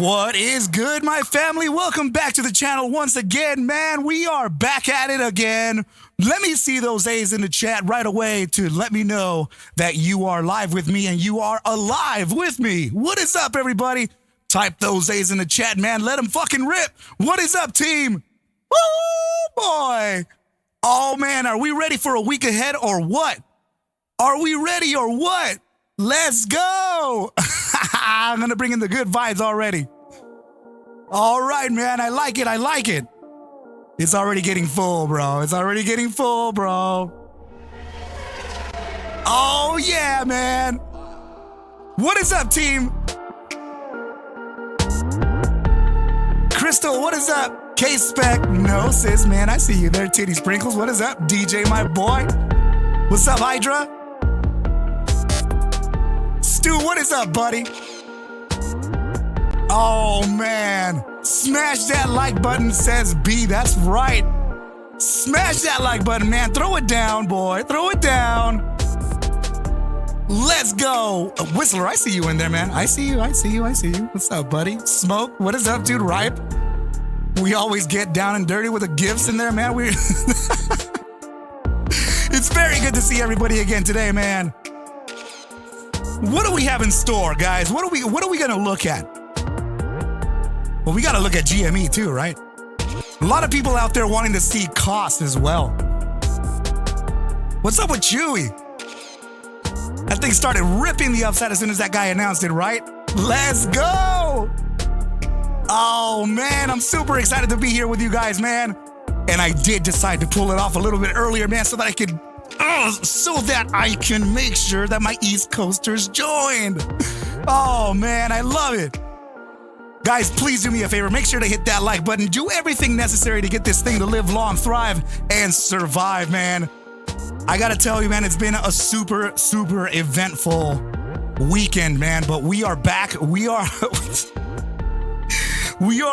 What is good, my family? Welcome back to the channel once again, man. We are back at it again. Let me see those A's in the chat right away to let me know that you are live with me and you are alive with me. What is up, everybody? Type those A's in the chat, man. Let them fucking rip. What is up, team? Woo, boy. Oh, man, are we ready for a week ahead or what? Are we ready or what? Let's go. I'm going to bring in the good vibes already. All right, man. I like it. I like it. It's already getting full, bro. It's already getting full, bro. Oh, yeah, man. What is up, team? Crystal, what is up? K-Spec. No, sis, man. I see you there. Titty Sprinkles. What is up? DJ, my boy. What's up, Hydra? Stu, what is up, buddy? Oh, man. Smash that like button, says B. That's right. Smash that like button, man. Throw it down, boy. Throw it down. Let's go. Whistler, I see you in there, man. I see you. I see you. I see you. What's up, buddy? Smoke, what is up, dude? Ripe. We always get down and dirty with the gifts in there, man. It's very good to see everybody again today, man. What do we have in store, guys? What are we gonna look at? Well, we gotta look at GME too, right? A lot of people out there wanting to see cost as well. What's up with Chewy? That thing started ripping the upside as soon as that guy announced it, right? Let's go! Oh man, I'm super excited to be here with you guys, man. And I did decide to pull it off a little bit earlier, man, so that I can make sure that my East Coasters joined. Oh man, I love it. Guys, please do me a favor. Make sure to hit that like button. Do everything necessary to get this thing to live long, thrive, and survive, man. I gotta tell you, man, it's been a super, super eventful weekend, man. But we are back. We are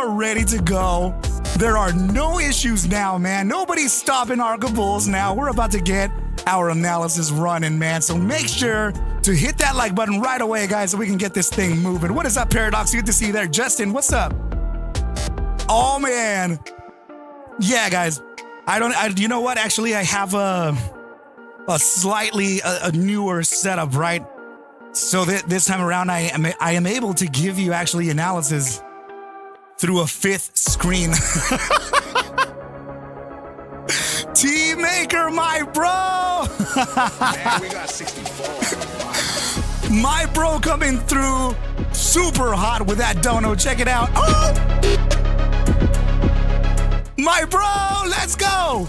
ready to go. There are no issues now, man. Nobody's stopping Arca Bulls now. We're about to get our analysis running, man. So make sure to hit that like button right away, guys, so we can get this thing moving. What is up, Paradox? Good to see you there. Justin, what's up? Oh, man. Yeah, guys. You know what? Actually, I have a slightly newer setup, right? So this time around, I am able to give you actually analysis through a fifth screen. T-Maker, my bro! Man, we got 64. My bro coming through super hot with that dono. Check it out. Oh! My bro, let's go!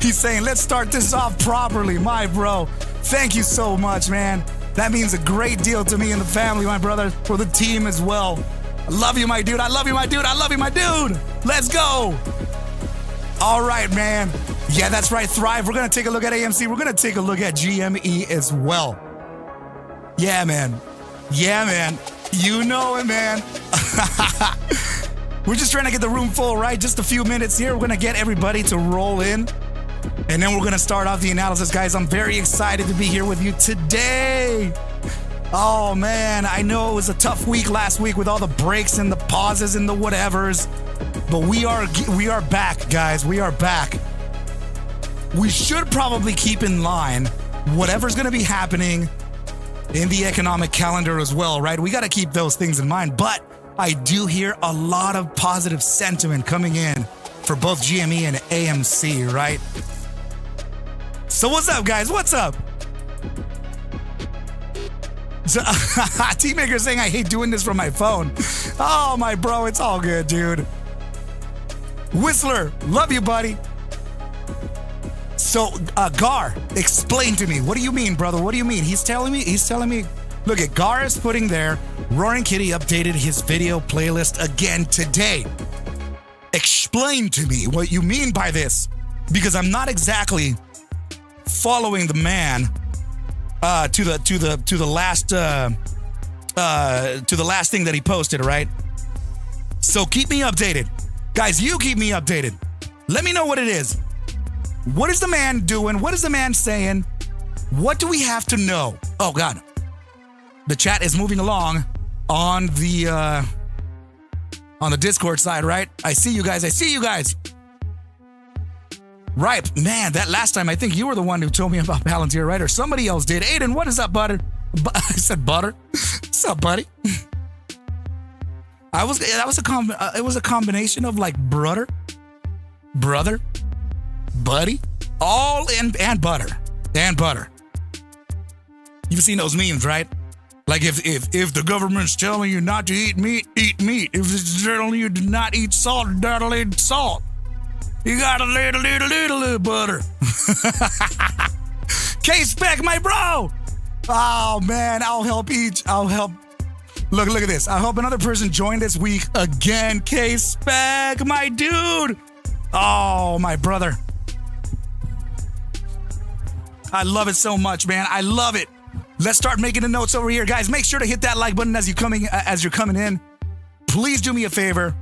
He's saying, let's start this off properly, my bro. Thank you so much, man. That means a great deal to me and the family, my brother, for the team as well. I love you, my dude. I love you, my dude. I love you, my dude. Let's go. All right, man. Yeah, that's right, Thrive. We're going to take a look at AMC. We're going to take a look at GME as well. Yeah, man. Yeah, man. You know it, man. We're just trying to get the room full, right? Just a few minutes here. We're going to get everybody to roll in. And then we're going to start off the analysis, guys. I'm very excited to be here with you today. Oh, man. I know it was a tough week last week with all the breaks and the pauses and the whatevers. But we are back, guys. We are back. We should probably keep in line whatever's going to be happening in the economic calendar as well, right? We got to keep those things in mind. But I do hear a lot of positive sentiment coming in for both GME and AMC, right? So what's up, guys? What's up? T-Maker saying I hate doing this from my phone. Oh, my bro, it's all good, dude. Whistler, love you, buddy. So, Gar, explain to me. What do you mean, brother? What do you mean? He's telling me, look at Gar is putting there, Roaring Kitty updated his video playlist again today. Explain to me what you mean by this, because I'm not exactly following the man to the last thing that he posted, right? So keep me updated. Guys, you keep me updated. Let me know what it is. What is the man doing? What is the man saying? What do we have to know? Oh, God. The chat is moving along. on the Discord side, right? I see you guys. Right, man, that last time, I think you were the one who told me about Palantir, right? Or somebody else did. Aiden, what is up, butter? I said butter. What's up, buddy? It was a combination of like brother, buddy, all in, and butter. You've seen those memes, right? Like if the government's telling you not to eat meat, eat meat. If it's telling you to not eat salt, don't eat salt. You got a little butter. K-Spec, my bro. Oh, man, I'll help. Look at this. I'll help another person join this week again. K-Spec, my dude. Oh, my brother. I love it so much, man. I love it. Let's start making the notes over here. Guys, make sure to hit that like button as you're coming in. Please do me a favor,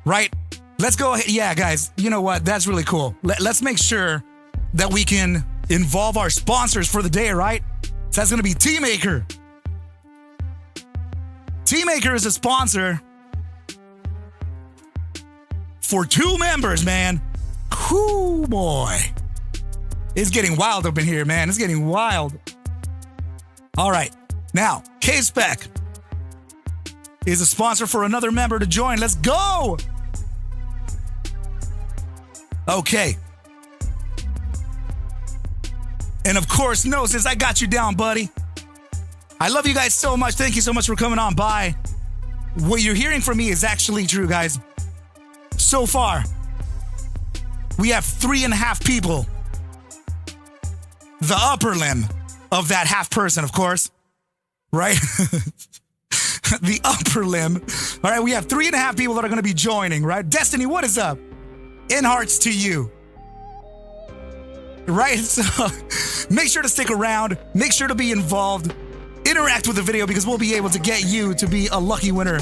right? Let's go ahead. Yeah, guys, you know what? That's really cool. Let's make sure that we can involve our sponsors for the day, right? So that's going to be Teammaker. Teammaker is a sponsor for 2 members, man. Whoo, boy. It's getting wild up in here, man. It's getting wild. All right. Now, K-Spec is a sponsor for another member to join. Let's go. Okay. And of course, Gnosis, I got you down, buddy. I love you guys so much. Thank you so much for coming on by. What you're hearing from me is actually true, guys. So far, we have 3.5 people. The upper limb of that half person, of course, right? The upper limb. All right, we have 3.5 people that are going to be joining, right? Destiny, what is up? In hearts to you. Right? So make sure to stick around. Make sure to be involved. Interact with the video because we'll be able to get you to be a lucky winner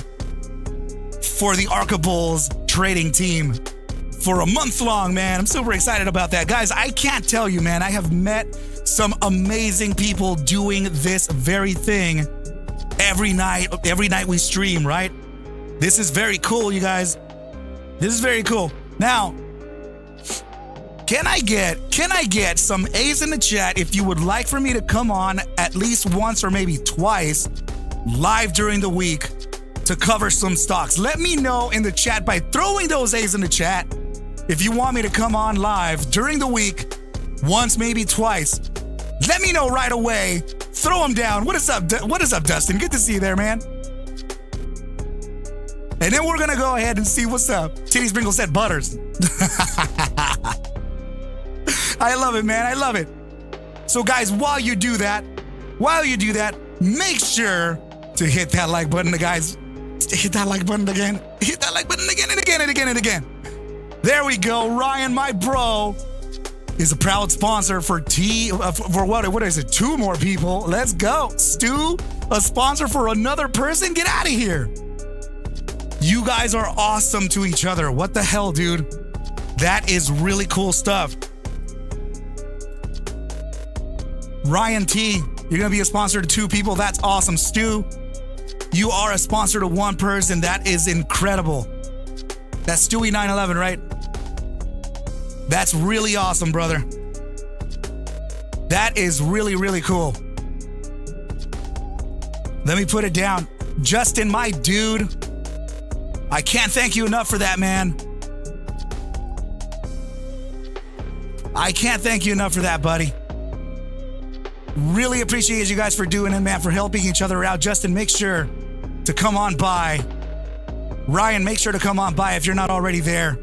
for the Arca Bulls trading team for a month long, man. I'm super excited about that. Guys, I can't tell you, man. I have met some amazing people doing this very thing every night we stream, right? This is very cool, you guys. This is very cool. Now, can I get some A's in the chat if you would like for me to come on at least once or maybe twice live during the week to cover some stocks? Let me know in the chat by throwing those A's in the chat if you want me to come on live during the week once, maybe twice. Let me know right away. Throw them down. What is up, Dustin? Good to see you there, man. And then we're going to go ahead and see what's up. Titty Sprinkle said butters. I love it, man. I love it. So, guys, while you do that, make sure to hit that like button, guys. Hit that like button again. Hit that like button again and again and again and again. There we go. Ryan, my bro, is a proud sponsor for what is it? 2 more people. Let's go. Stu, a sponsor for another person. Get out of here. You guys are awesome to each other. What the hell, dude? That is really cool stuff. Ryan T, you're going to be a sponsor to 2 people. That's awesome. Stu, you are a sponsor to 1 person. That is incredible. That's Stewie911, right? That's really awesome, brother. That is really, really cool. Let me put it down. Justin, my dude, I can't thank you enough for that, man. I can't thank you enough for that, buddy. Really appreciate you guys for doing it, man, for helping each other out. Justin, make sure to come on by. Ryan, make sure to come on by if you're not already there.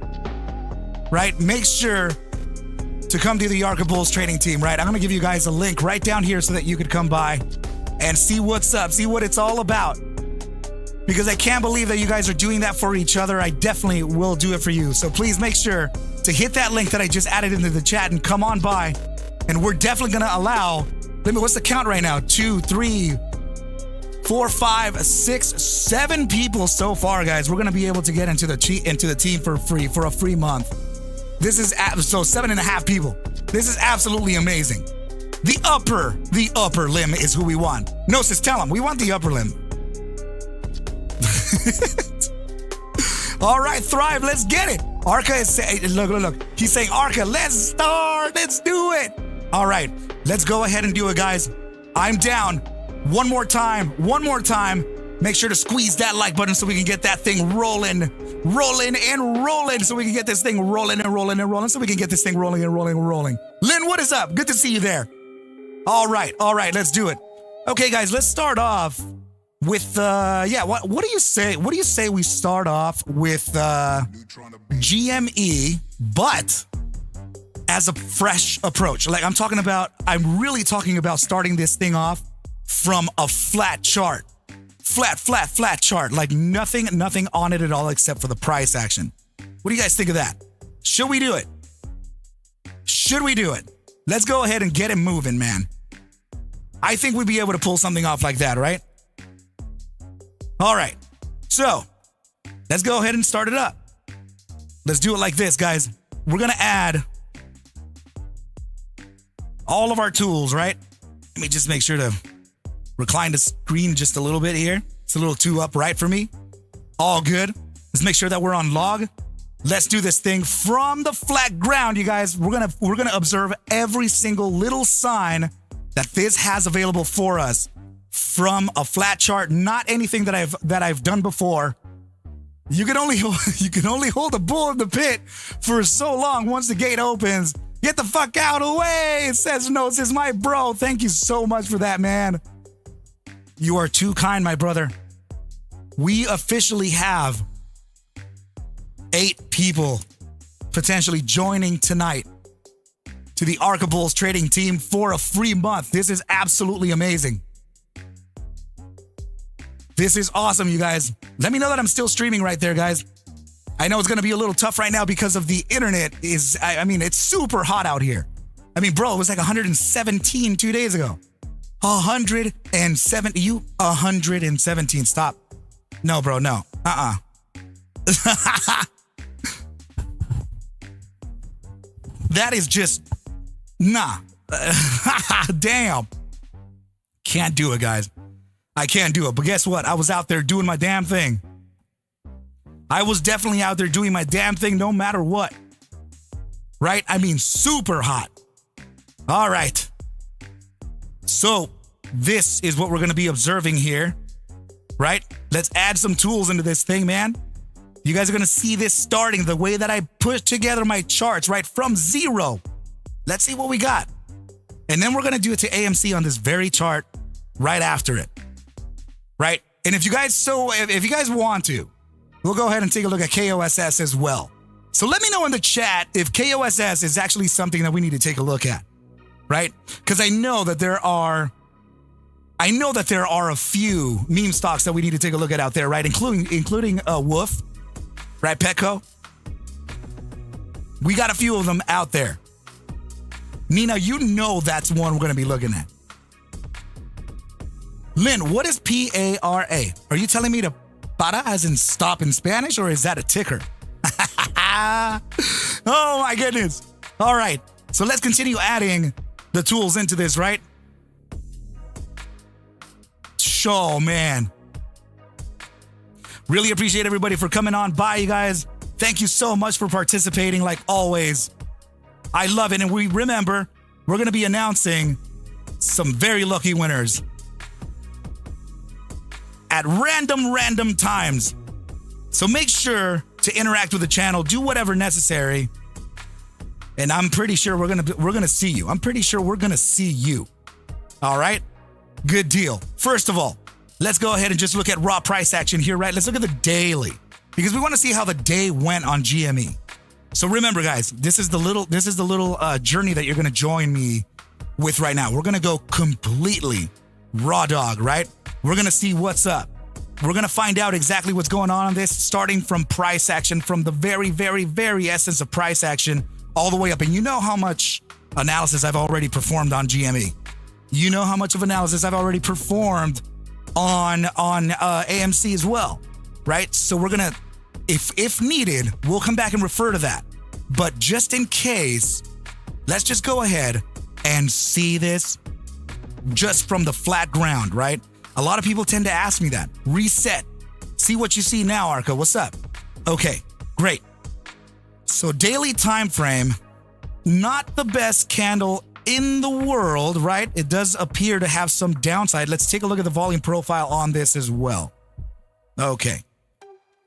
Right? Make sure to come to the Arca Bulls trading team, right? I'm going to give you guys a link right down here so that you could come by and see what's up, see what it's all about. Because I can't believe that you guys are doing that for each other. I definitely will do it for you. So please make sure to hit that link that I just added into the chat and come on by. And we're definitely going to allow, what's the count right now? 2, 3, 4, 5, 6, 7 people so far, guys. We're going to be able to get into the team for free, for a free month. This is, so 7.5 people. This is absolutely amazing. The upper limb is who we want. Gnosis, tell them, we want the upper limb. All right, Thrive, let's get it. Arca is saying, look. He's saying, Arca, let's start. Let's do it. All right, let's go ahead and do it, guys. I'm down. One more time. Make sure to squeeze that like button so we can get that thing rolling, so we can get this thing rolling, so we can get this thing rolling. Lynn, what is up? Good to see you there. All right, let's do it. Okay, guys, let's start off with, what do you say? What do you say we start off with GME, but as a fresh approach? Like I'm really talking about starting this thing off from a flat chart. Flat chart, like nothing on it at all except for the price action. What do you guys think of that? Should we do it? Let's go ahead and get it moving, man. I think we'd be able to pull something off like that, right? All right, so let's go ahead and start it up. Let's do it like this, guys. We're gonna add all of our tools, right? Let me just make sure to recline the screen just a little bit here. It's a little too upright for me. All good. Let's make sure that we're on log. Let's do this thing from the flat ground, you guys. We're gonna observe every single little sign that this has available for us from a flat chart. Not anything that I've done before. You can only hold a bull in the pit for so long. Once the gate opens, get the fuck out of the way. It says no. It says my bro. Thank you so much for that, man. You are too kind, my brother. We officially have 8 people potentially joining tonight to the Arca Bulls trading team for a free month. This is absolutely amazing. This is awesome, you guys. Let me know that I'm still streaming right there, guys. I know it's going to be a little tough right now because of the internet. It's super hot out here. I mean, bro, it was like 117 2 days ago. 117. Stop. No, bro, no. That is just, nah. Damn. Can't do it, guys. I can't do it. But guess what? I was out there doing my damn thing. I was definitely out there doing my damn thing no matter what. Right? I mean, super hot. All right. So this is what we're going to be observing here, right? Let's add some tools into this thing, man. You guys are going to see this starting the way that I put together my charts, right? From 0. Let's see what we got. And then we're going to do it to AMC on this very chart right after it, right? And if you guys want to, we'll go ahead and take a look at KOSS as well. So let me know in the chat if KOSS is actually something that we need to take a look at. Right? Because I know that there are a few meme stocks that we need to take a look at out there, right? Including Wolf, right? Petco. We got a few of them out there. Nina, you know that's one we're going to be looking at. Lynn, what is PARA? Are you telling me to para as in stop in Spanish, or is that a ticker? Oh my goodness. All right. So let's continue adding the tools into this, right? Oh, man. Really appreciate everybody for coming on by, you guys. Thank you so much for participating, like always. I love it. And remember, we're going to be announcing some very lucky winners at random times. So make sure to interact with the channel, do whatever necessary. And I'm pretty sure we're gonna see you. I'm pretty sure we're gonna see you. All right? Good deal. First of all, let's go ahead and just look at raw price action here, right? Let's look at the daily because we want to see how the day went on GME. So remember, guys, this is the little journey that you're gonna join me with right now. We're gonna go completely raw dog, right? We're gonna see what's up. We're gonna find out exactly what's going on this, starting from price action, from the very essence of price action, all the way up. And you know how much analysis I've already performed on GME. You know how much of analysis I've already performed on AMC as well, right? So we're gonna, if needed, we'll come back and refer to that. But just in case, let's just go ahead and see this just from the flat ground, right? A lot of people tend to ask me that. Reset. See what you see now, Arca. What's up? Okay, great. So daily time frame, not the best candle in the world, right? It does appear to have some downside. Let's take a look at the volume profile on this as well. Okay.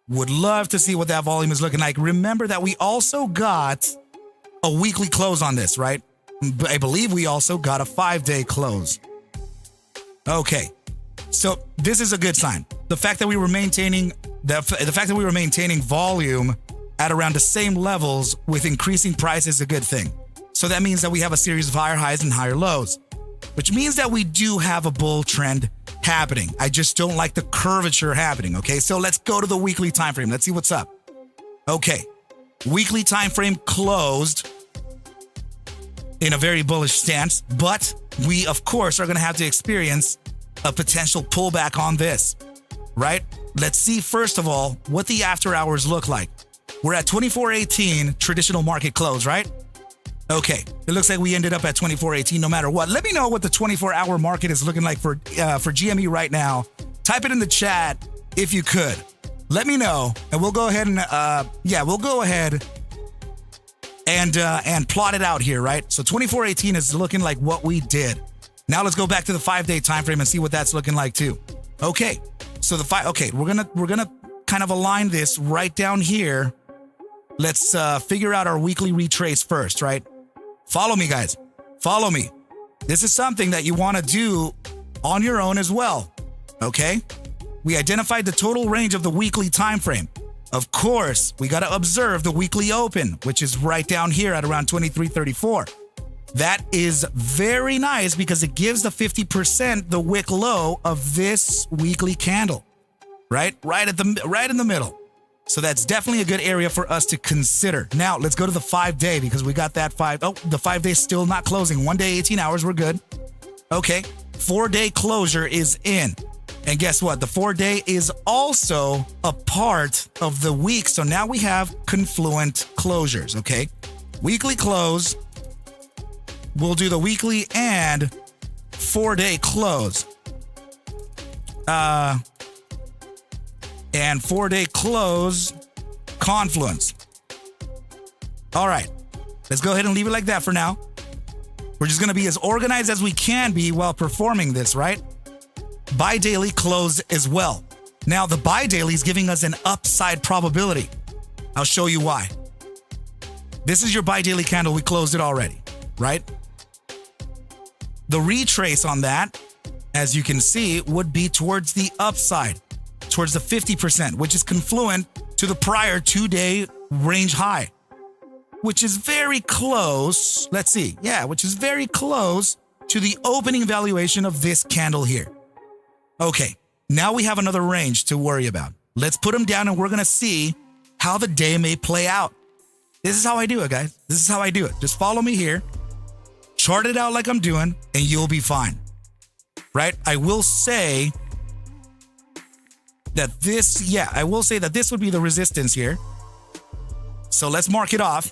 Would love to see what that volume is looking like. Remember that we also got a weekly close on this, right? I believe we also got a 5-day close. Okay. So this is a good sign. The fact that we were maintaining volume at around the same levels with increasing price is a good thing. So that means that we have a series of higher highs and higher lows, which means that we do have a bull trend happening. I just don't like the curvature happening. Okay, so let's go to the weekly time frame. Let's see what's up. Okay, weekly time frame closed in a very bullish stance, but we of course are going to have to experience a potential pullback on this, right? Let's see first of all what the after hours look like. We're at 2418 traditional market close, right? Okay, it looks like we ended up at 2418 no matter what. Let me know what the 24-hour market is looking like for GME right now. Type it in the chat if you could. Let me know, and we'll go ahead and and plot it out here, right? So 2418 is looking like what we did. Now let's go back to the 5-day time frame and see what that's looking like too. Okay, so we're gonna kind of align this right down here. Let's figure out our weekly retrace first, right? Follow me, guys. Follow me. This is something that you want to do on your own as well, okay? We identified the total range of the weekly time frame. Of course, we got to observe the weekly open, which is right down here at around 2334. That is very nice because it gives the 50% the wick low of this weekly candle, right? Right in the middle. So that's definitely a good area for us to consider. Now, let's go to the 5-day because we got that the 5-day still not closing. 1 day, 18 hours, we're good. Okay, 4-day closure is in. And guess what? The 4-day is also a part of the week. So now we have confluent closures, okay? Weekly close. We'll do the weekly and 4-day close. And 4-day close confluence. All right, let's go ahead and leave it like that for now. We're just going to be as organized as we can be while performing this, right? Bi-daily close as well. Now, the bi-daily is giving us an upside probability. I'll show you why. This is your bi-daily candle. We closed it already, right? The retrace on that, as you can see, would be towards the upside, towards the 50%, which is confluent to the prior 2-day range high, which is very close. Let's see. Yeah, which is very close to the opening valuation of this candle here. Okay, now we have another range to worry about. Let's put them down and we're going to see how the day may play out. This is how I do it, guys. This is how I do it. Just follow me here. Chart it out like I'm doing and you'll be fine. Right? I will say that this would be the resistance here. So let's mark it off.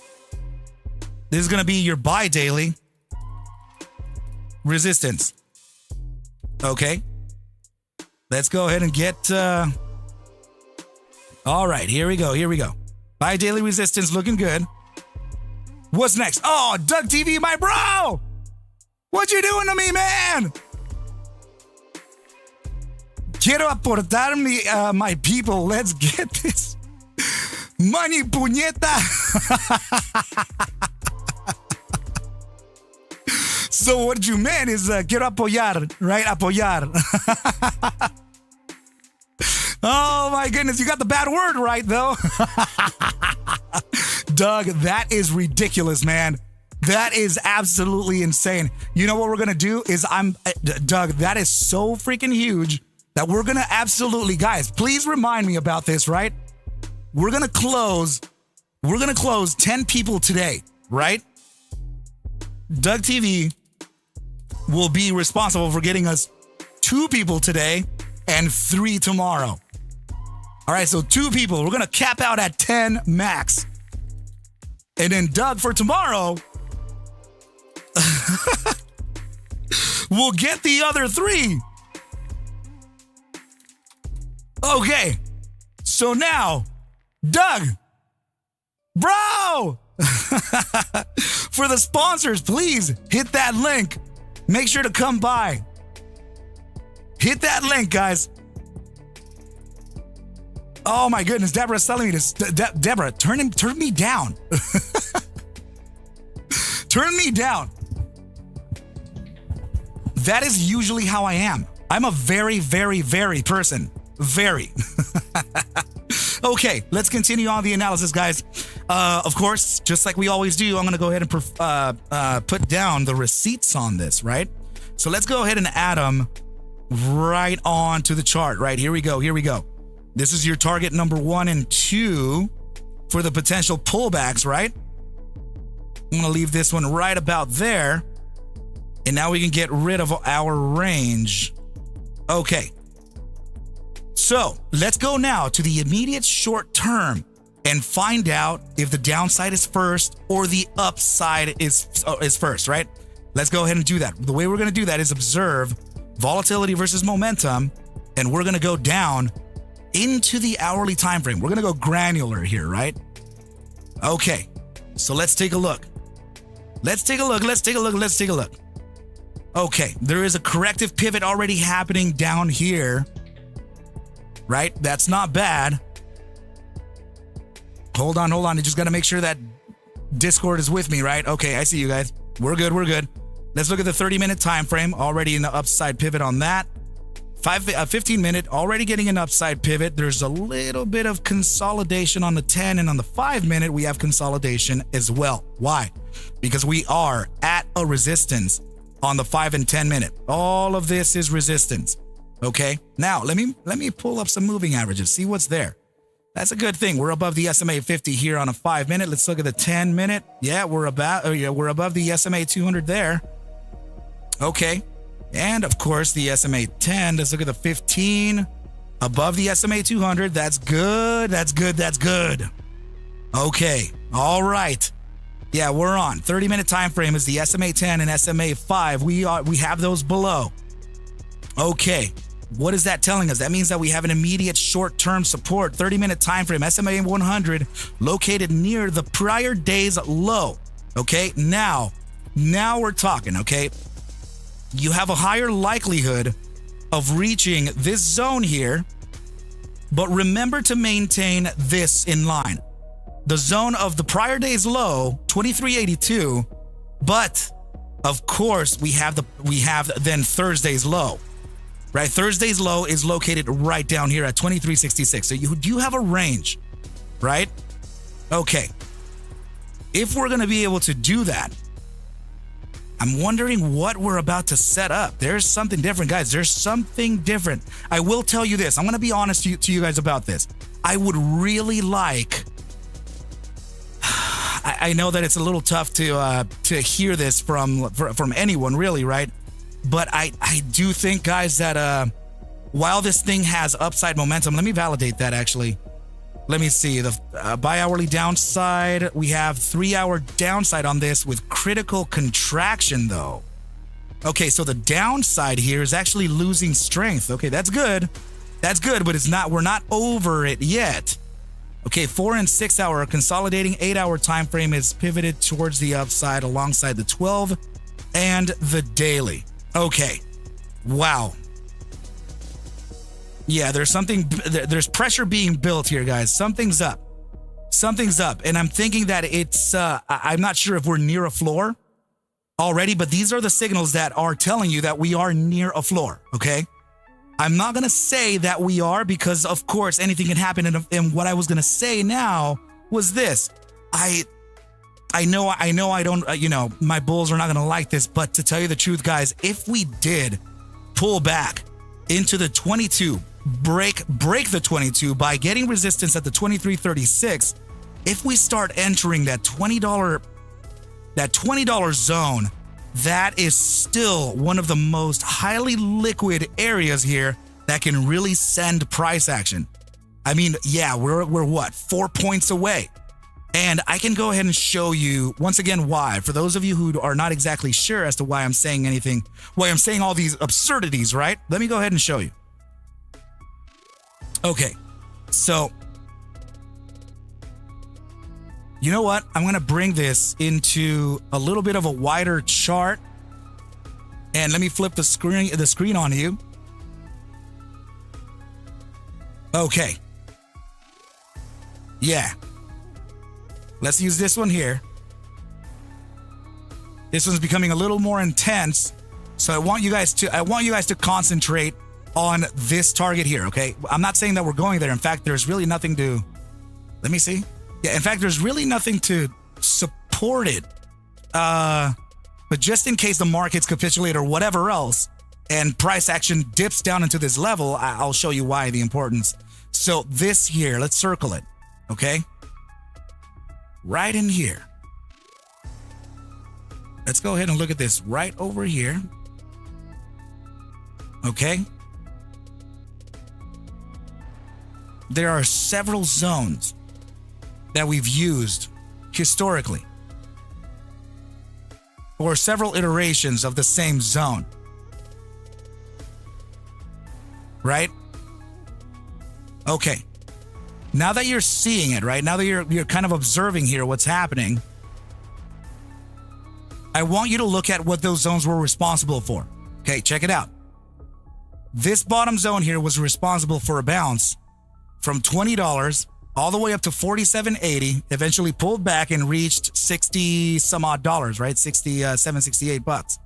This is going to be your bi-daily resistance. Okay. Let's go ahead and get, all right, here we go. Bi-daily resistance looking good. What's next? Oh, Doug TV, my bro! What you doing to me, man? Quiero aportar my people. Let's get this. Money puñeta. So what you meant is quiero apoyar, right? Apoyar. Oh my goodness, you got the bad word right though. Doug, that is ridiculous, man. That is absolutely insane. You know what we're gonna do is Doug, that is so freaking huge that we're gonna absolutely, guys, please remind me about this, right? We're gonna close 10 people today, right? Doug TV will be responsible for getting us 2 people today and 3 tomorrow. All right, so 2 people. We're going to cap out at 10 max. And then Doug for tomorrow, we'll get the other 3. Okay, So now, Doug, bro, for the sponsors, please hit that link. Make sure to come by. Hit that link, guys. Oh my goodness, Deborah's telling me this. Deborah, turn me down. Turn me down. That is usually how I am. I'm a very, very, very person. Very. Okay, let's continue on the analysis, guys. Of course, just like we always do, I'm going to go ahead and put down the receipts on this, right? So let's go ahead and add them right on to the chart, right? Here we go. Here we go. This is your target number 1 and 2 for the potential pullbacks, right? I'm going to leave this one right about there. And now we can get rid of our range. Okay. So let's go now to the immediate short term and find out if the downside is first or the upside is first, right? Let's go ahead and do that. The way we're going to do that is observe volatility versus momentum, and we're going to go down into the hourly time frame. We're going to go granular here, right? Okay. So let's take a look. Let's take a look. Okay, there is a corrective pivot already happening down here, right? That's not bad. Hold on. I just got to make sure that Discord is with me, right? Okay, I see you guys. We're good. Let's look at the 30-minute time frame. Already in the upside pivot on that. 15-minute, already getting an upside pivot. There's a little bit of consolidation on the 10, and on the 5-minute, we have consolidation as well. Why? Because we are at a resistance on the 5 and 10-minute. All of this is resistance. Okay. Now let me pull up some moving averages. See what's there. That's a good thing. We're above the SMA 50 here on a 5-minute. Let's look at the 10-minute. Yeah, we're above the SMA 200 there. Okay. And of course the SMA 10. Let's look at the 15 above the SMA 200. That's good. Okay. All right. Yeah, we're on. 30-minute time frame is the SMA 10 and SMA 5. We have those below. Okay. What is that telling us? That means that we have an immediate short-term support. 30-minute time frame, SMA 100, located near the prior day's low. Okay. Now we're talking. Okay. You have a higher likelihood of reaching this zone here, but remember to maintain this in line. The zone of the prior day's low, 2382, but of course we have then Thursday's low, right? Thursday's low is located right down here at 2366. So you do have a range, right? Okay. If we're going to be able to do that, I'm wondering what we're about to set up. There's something different, guys. There's something different. I will tell you this. I'm going to be honest to you guys about this. I would really like, I know that it's a little tough to hear this from anyone, really, right? But I do think, guys, that while this thing has upside momentum, let me validate that actually. Let me see the bi-hourly downside. We have 3-hour downside on this with critical contraction though. Okay, so the downside here is actually losing strength. Okay, that's good. That's good, but we're not over it yet. Okay, 4 and 6 hour consolidating 8-hour time frame is pivoted towards the upside alongside the 12 and the daily. Okay. Wow. Yeah, there's pressure being built here, guys. Something's up. And I'm thinking that it's, I'm not sure if we're near a floor already, but these are the signals that are telling you that we are near a floor. Okay. I'm not going to say that we are because of course anything can happen. And what I was going to say now was this. I know I don't, my bulls are not going to like this, but to tell you the truth, guys, if we did pull back into the 22, break the 22 by getting resistance at the 2336, if we start entering that $20 zone, that is still one of the most highly liquid areas here that can really send price action. I mean, yeah, we're what, 4 points away. And I can go ahead and show you once again why. For those of you who are not exactly sure as to why I'm saying anything, why I'm saying all these absurdities, right? Let me go ahead and show you. Okay, so You know what? I'm going to bring this into a little bit of a wider chart. And let me flip the screen on you. Okay. Yeah. Let's use this one here. This one's becoming a little more intense. So I want you guys to concentrate on this target here, okay? I'm not saying that we're going there. In fact, there's really nothing to, let me see. Yeah, in fact, there's really nothing to support it. But just in case the markets capitulate or whatever else, and price action dips down into this level, I'll show you why, the importance. So this here, let's circle it, okay? Right in here. Let's go ahead and look at this right over here. Okay? There are several zones that we've used historically, or several iterations of the same zone. Right? Okay. Now that you're seeing it, right? Now that you're kind of observing here what's happening, I want you to look at what those zones were responsible for. Okay, check it out. This bottom zone here was responsible for a bounce from $20 all the way up to $47.80, eventually pulled back and reached 60 some odd dollars, right? 67, 68 bucks.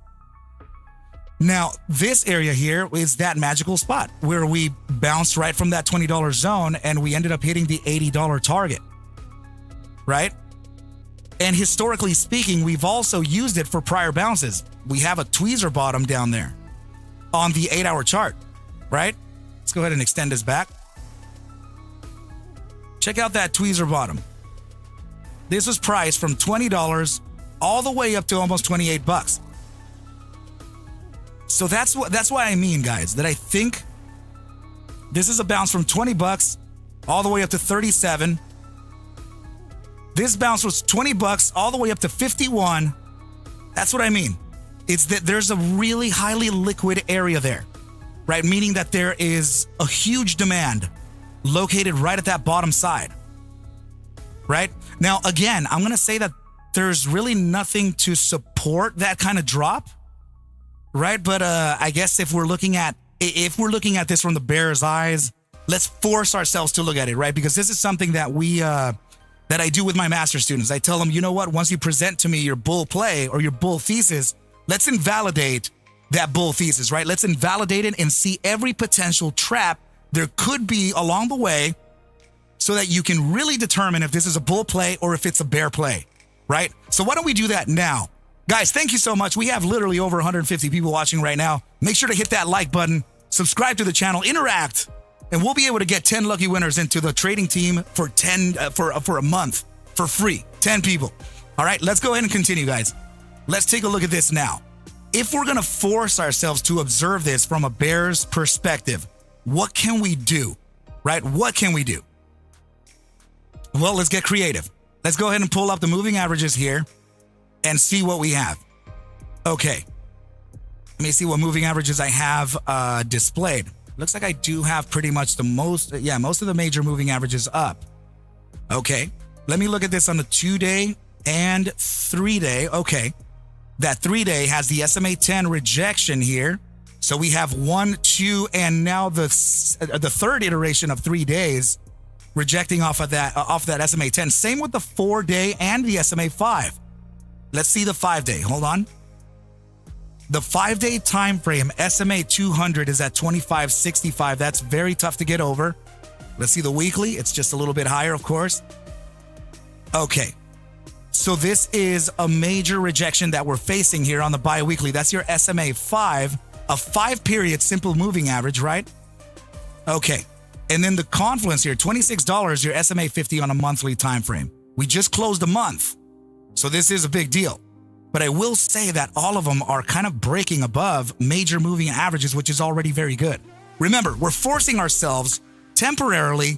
Now, this area here is that magical spot where we bounced right from that $20 zone and we ended up hitting the $80 target, right? And historically speaking, we've also used it for prior bounces. We have a tweezer bottom down there on the 8-hour chart, right? Let's go ahead and extend this back. Check out that tweezer bottom. This was priced from $20 all the way up to almost 28 bucks. So that's why I mean, guys, that I think this is a bounce from 20 bucks all the way up to 37. This bounce was 20 bucks all the way up to 51. That's what I mean. It's that there's a really highly liquid area there, right? Meaning that there is a huge demand located right at that bottom side, right? Now, again, I'm going to say that there's really nothing to support that kind of drop, right? But I guess if we're looking at this from the bear's eyes, let's force ourselves to look at it, right? Because this is something that that I do with my master students. I tell them, you know what? Once you present to me your bull play or your bull thesis, let's invalidate that bull thesis, right? Let's invalidate it and see every potential trap there could be along the way so that you can really determine if this is a bull play or if it's a bear play, right? So why don't we do that now? Guys, thank you so much. We have literally over 150 people watching right now. Make sure to hit that like button, subscribe to the channel, interact, and we'll be able to get 10 lucky winners into the trading team for a month for free. 10 people. All right, let's go ahead and continue, guys. Let's take a look at this now. If we're going to force ourselves to observe this from a bear's perspective, what can we do, right? What can we do? Well, let's get creative. Let's go ahead and pull up the moving averages here and see what we have. Okay. Let me see what moving averages I have displayed. Looks like I do have pretty much most of the major moving averages up. Okay. Let me look at this on the 2-day and 3-day. Okay. That 3-day has the SMA 10 rejection here. So we have 1, 2, and now the third iteration of 3 days rejecting off that SMA 10. Same with the 4-day and the SMA 5. Let's see the 5-day. Hold on. The 5-day time frame, SMA 200 is at 25.65. That's very tough to get over. Let's see the weekly. It's just a little bit higher, of course. Okay. So this is a major rejection that we're facing here on the bi-weekly. That's your SMA 5, a 5-period simple moving average, right? Okay. And then the confluence here, $26, your SMA 50 on a monthly time frame. We just closed a month. So this is a big deal. But I will say that all of them are kind of breaking above major moving averages, which is already very good. Remember, we're forcing ourselves temporarily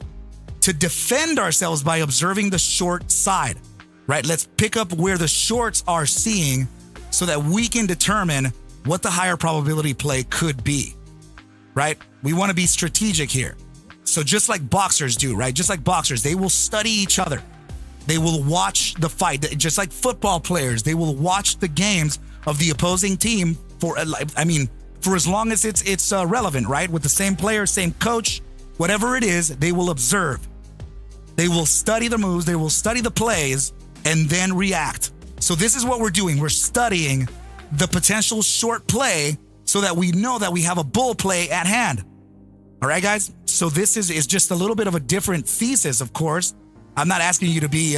to defend ourselves by observing the short side, right? Let's pick up where the shorts are seeing so that we can determine what the higher probability play could be, right? We want to be strategic here. So just like boxers do, right? Just like boxers, they will study each other. They will watch the fight, just like football players. They will watch the games of the opposing team for as long as it's relevant, right? With the same player, same coach, whatever it is, they will observe. They will study the moves, they will study the plays, and then react. So this is what we're doing. We're studying the potential short play so that we know that we have a bull play at hand. All right, guys? So this is just a little bit of a different thesis, of course. I'm not asking you to be,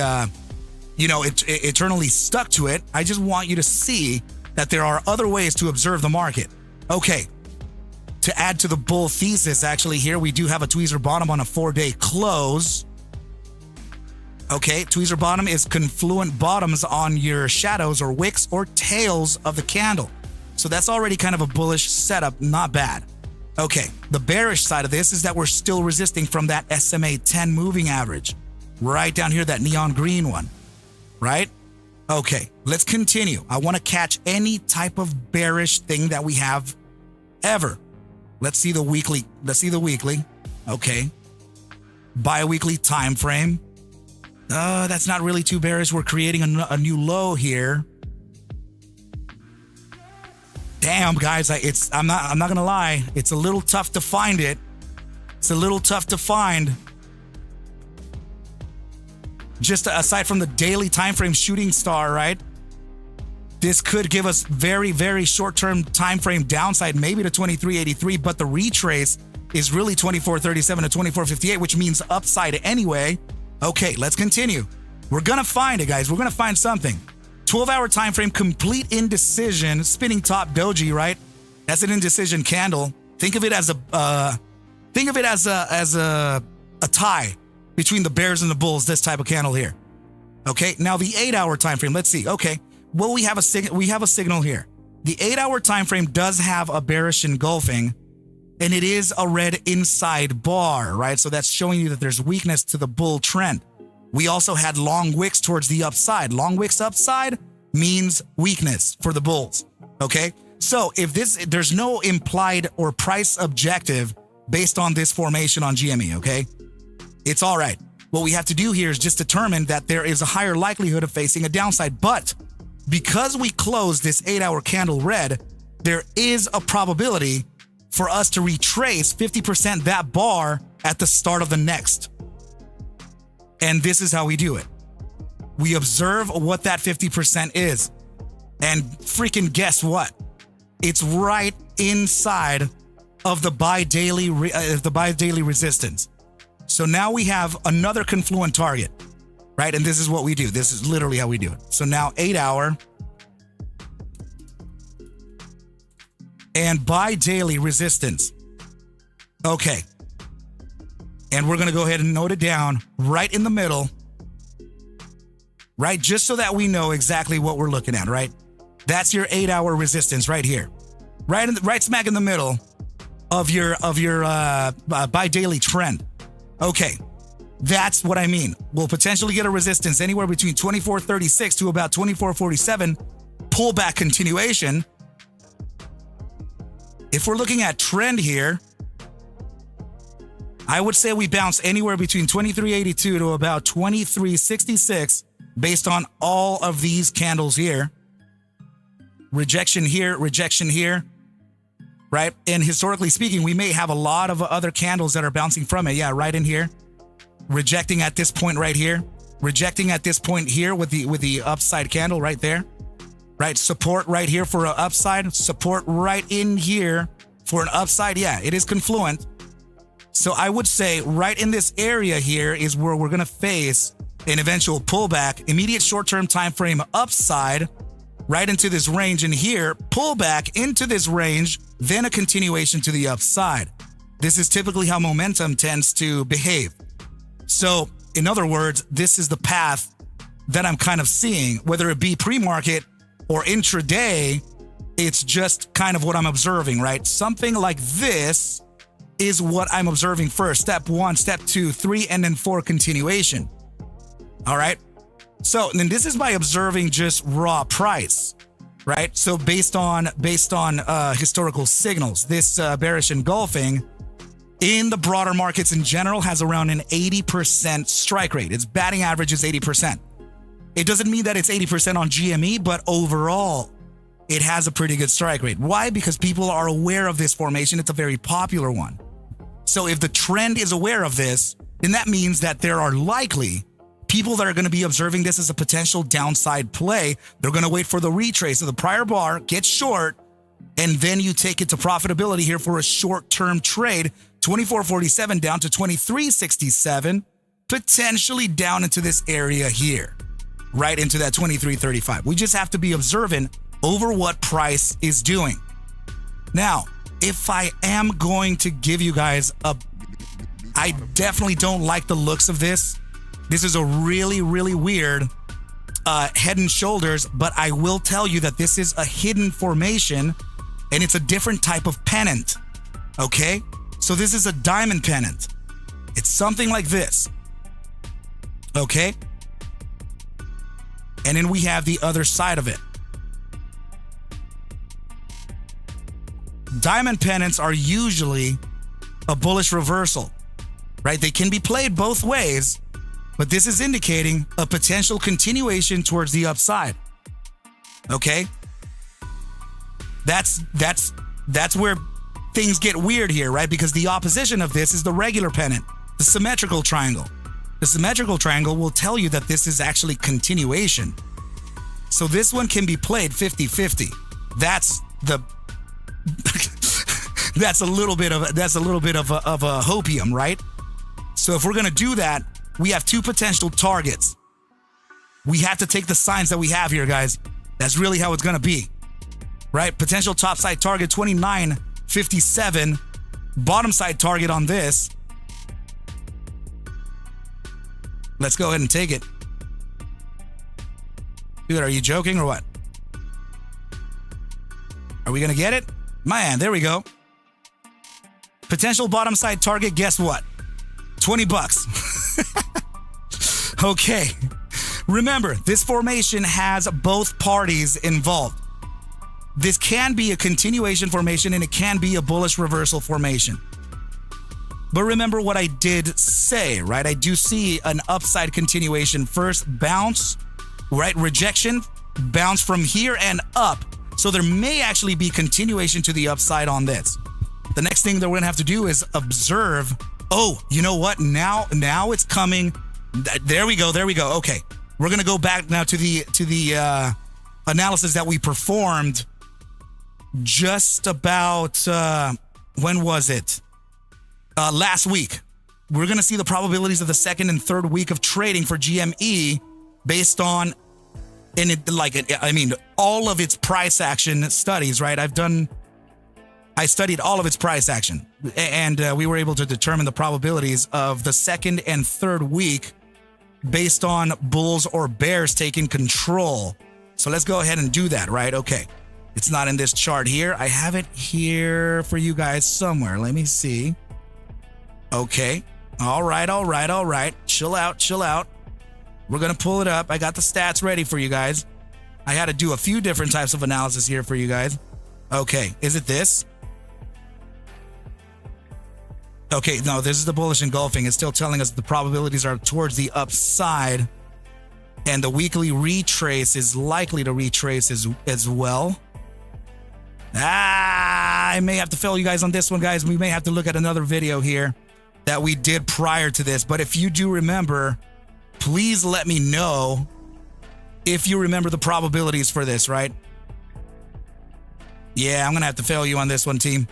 eternally stuck to it. I just want you to see that there are other ways to observe the market. Okay. To add to the bull thesis, actually, here we do have a tweezer bottom on a 4-day close. Okay, tweezer bottom is confluent bottoms on your shadows or wicks or tails of the candle. So that's already kind of a bullish setup, not bad. Okay, the bearish side of this is that we're still resisting from that SMA 10 moving average. Right down here, that neon green one, right? Okay, let's continue. I want to catch any type of bearish thing that we have ever. Let's see the weekly. Okay. Bi-weekly time frame. That's not really too bearish. We're creating a new low here. Damn, guys, I'm not gonna lie. It's a little tough to find it. It's a little tough to find. Just aside from the daily time frame shooting star, right? This could give us very, very short-term time frame downside, maybe to 2383, but the retrace is really 2437 to 2458, which means upside anyway. Okay, let's continue. We're gonna find it, guys. We're gonna find something. 12-hour time frame, complete indecision, spinning top doji, right? That's an indecision candle. Think of it as a tie between the bears and the bulls. This type of candle here. Okay, now the 8-hour time frame. Let's see. Okay, well we have a signal here. The 8-hour time frame does have a bearish engulfing, and it is a red inside bar, right? So that's showing you that there's weakness to the bull trend. We also had long wicks towards the upside. Long wicks upside means weakness for the bulls, okay? So if there's no implied or price objective based on this formation on GME, okay? It's all right. What we have to do here is just determine that there is a higher likelihood of facing a downside. But because we closed this 8-hour candle red, there is a probability for us to retrace 50% that bar at the start of the next. And this is how we do it. We observe what that 50% is. And freaking guess what? It's right inside of the bi-daily resistance. So now we have another confluent target, right? And this is what we do. This is literally how we do it. So now 8-hour and bi-daily resistance. Okay. And we're going to go ahead and note it down right in the middle, right? Just so that we know exactly what we're looking at, right? That's your 8-hour resistance right here, right smack in the middle of your bi-daily trend. Okay, that's what I mean. We'll potentially get a resistance anywhere between 2436 to about 2447, pullback continuation. If we're looking at trend here, I would say we bounce anywhere between 2382 to about 2366 based on all of these candles here. Rejection here, right? And historically speaking, we may have a lot of other candles that are bouncing from it. Yeah, right in here. Rejecting at this point right here. Rejecting at this point here with the upside candle right there. Right? Support right here for an upside. Support right in here for an upside. Yeah, it is confluent. So I would say right in this area here is where we're going to face an eventual pullback, immediate short-term time frame upside right into this range, and here pullback into this range, then a continuation to the upside. This is typically how momentum tends to behave. So in other words, this is the path that I'm kind of seeing, whether it be pre-market or intraday. It's just kind of what I'm observing, right? Something like this is what I'm observing first. Step 1, step 2, 3, and then 4 continuation. All right. So then this is by observing just raw price, right? So based on historical signals, this bearish engulfing in the broader markets in general has around an 80% strike rate. Its batting average is 80%. It doesn't mean that it's 80% on GME, but overall, it has a pretty good strike rate. Why? Because people are aware of this formation. It's a very popular one. So if the trend is aware of this, then that means that there are likely people that are going to be observing this as a potential downside play. They're going to wait for the retrace of the prior bar, get short, and then you take it to profitability here for a short-term trade, 24.47 down to 23.67, potentially down into this area here, right into that 23.35. We just have to be observant over what price is doing. Now, if I am going to give you guys I definitely don't like the looks of this. This is a really, really weird head and shoulders, but I will tell you that this is a hidden formation and it's a different type of pennant, okay? So this is a diamond pennant. It's something like this, okay? And then we have the other side of it. Diamond pennants are usually a bullish reversal, right? They can be played both ways, but this is indicating a potential continuation towards the upside, okay? That's where things get weird here, right? Because the opposition of this is the regular pennant, the symmetrical triangle. The symmetrical triangle will tell you that this is actually continuation. So this one can be played 50-50. That's the that's a little bit of a hopium, right? So if we're going to do that, we have two potential targets. We have to take the signs that we have here, guys. That's really how it's going to be, right? Potential top side target 29.57, bottom side target on this. Let's go ahead and take it. Dude, are you joking or what? Are we going to get it? Man, there we go. Potential bottom side target, guess what? $20. Okay. Remember, this formation has both parties involved. This can be a continuation formation and it can be a bullish reversal formation. But remember what I did say, right? I do see an upside continuation first, bounce, right? Rejection, bounce from here and up. So there may actually be continuation to the upside on this. The next thing that we're gonna have to do is observe. Oh, you know what? Now it's coming. There we go. Okay, we're gonna go back now to the analysis that we performed just about when was it? Last week. We're gonna see the probabilities of the second and third week of trading for GME based on all of its price action studies, right? I studied all of its price action, and we were able to determine the probabilities of the second and third week based on bulls or bears taking control. So let's go ahead and do that, right? Okay. It's not in this chart here. I have it here for you guys somewhere. Let me see. Okay. All right. Chill out. We're going to pull it up. I got the stats ready for you guys. I had to do a few different types of analysis here for you guys. Okay. Is it this? Okay. No, this is the bullish engulfing. It's still telling us the probabilities are towards the upside. And the weekly retrace is likely to retrace as well. I may have to fail you guys on this one, guys. We may have to look at another video here that we did prior to this. But if you do remember, please let me know if you remember the probabilities for this, right? Yeah, I'm going to have to fail you on this one, team.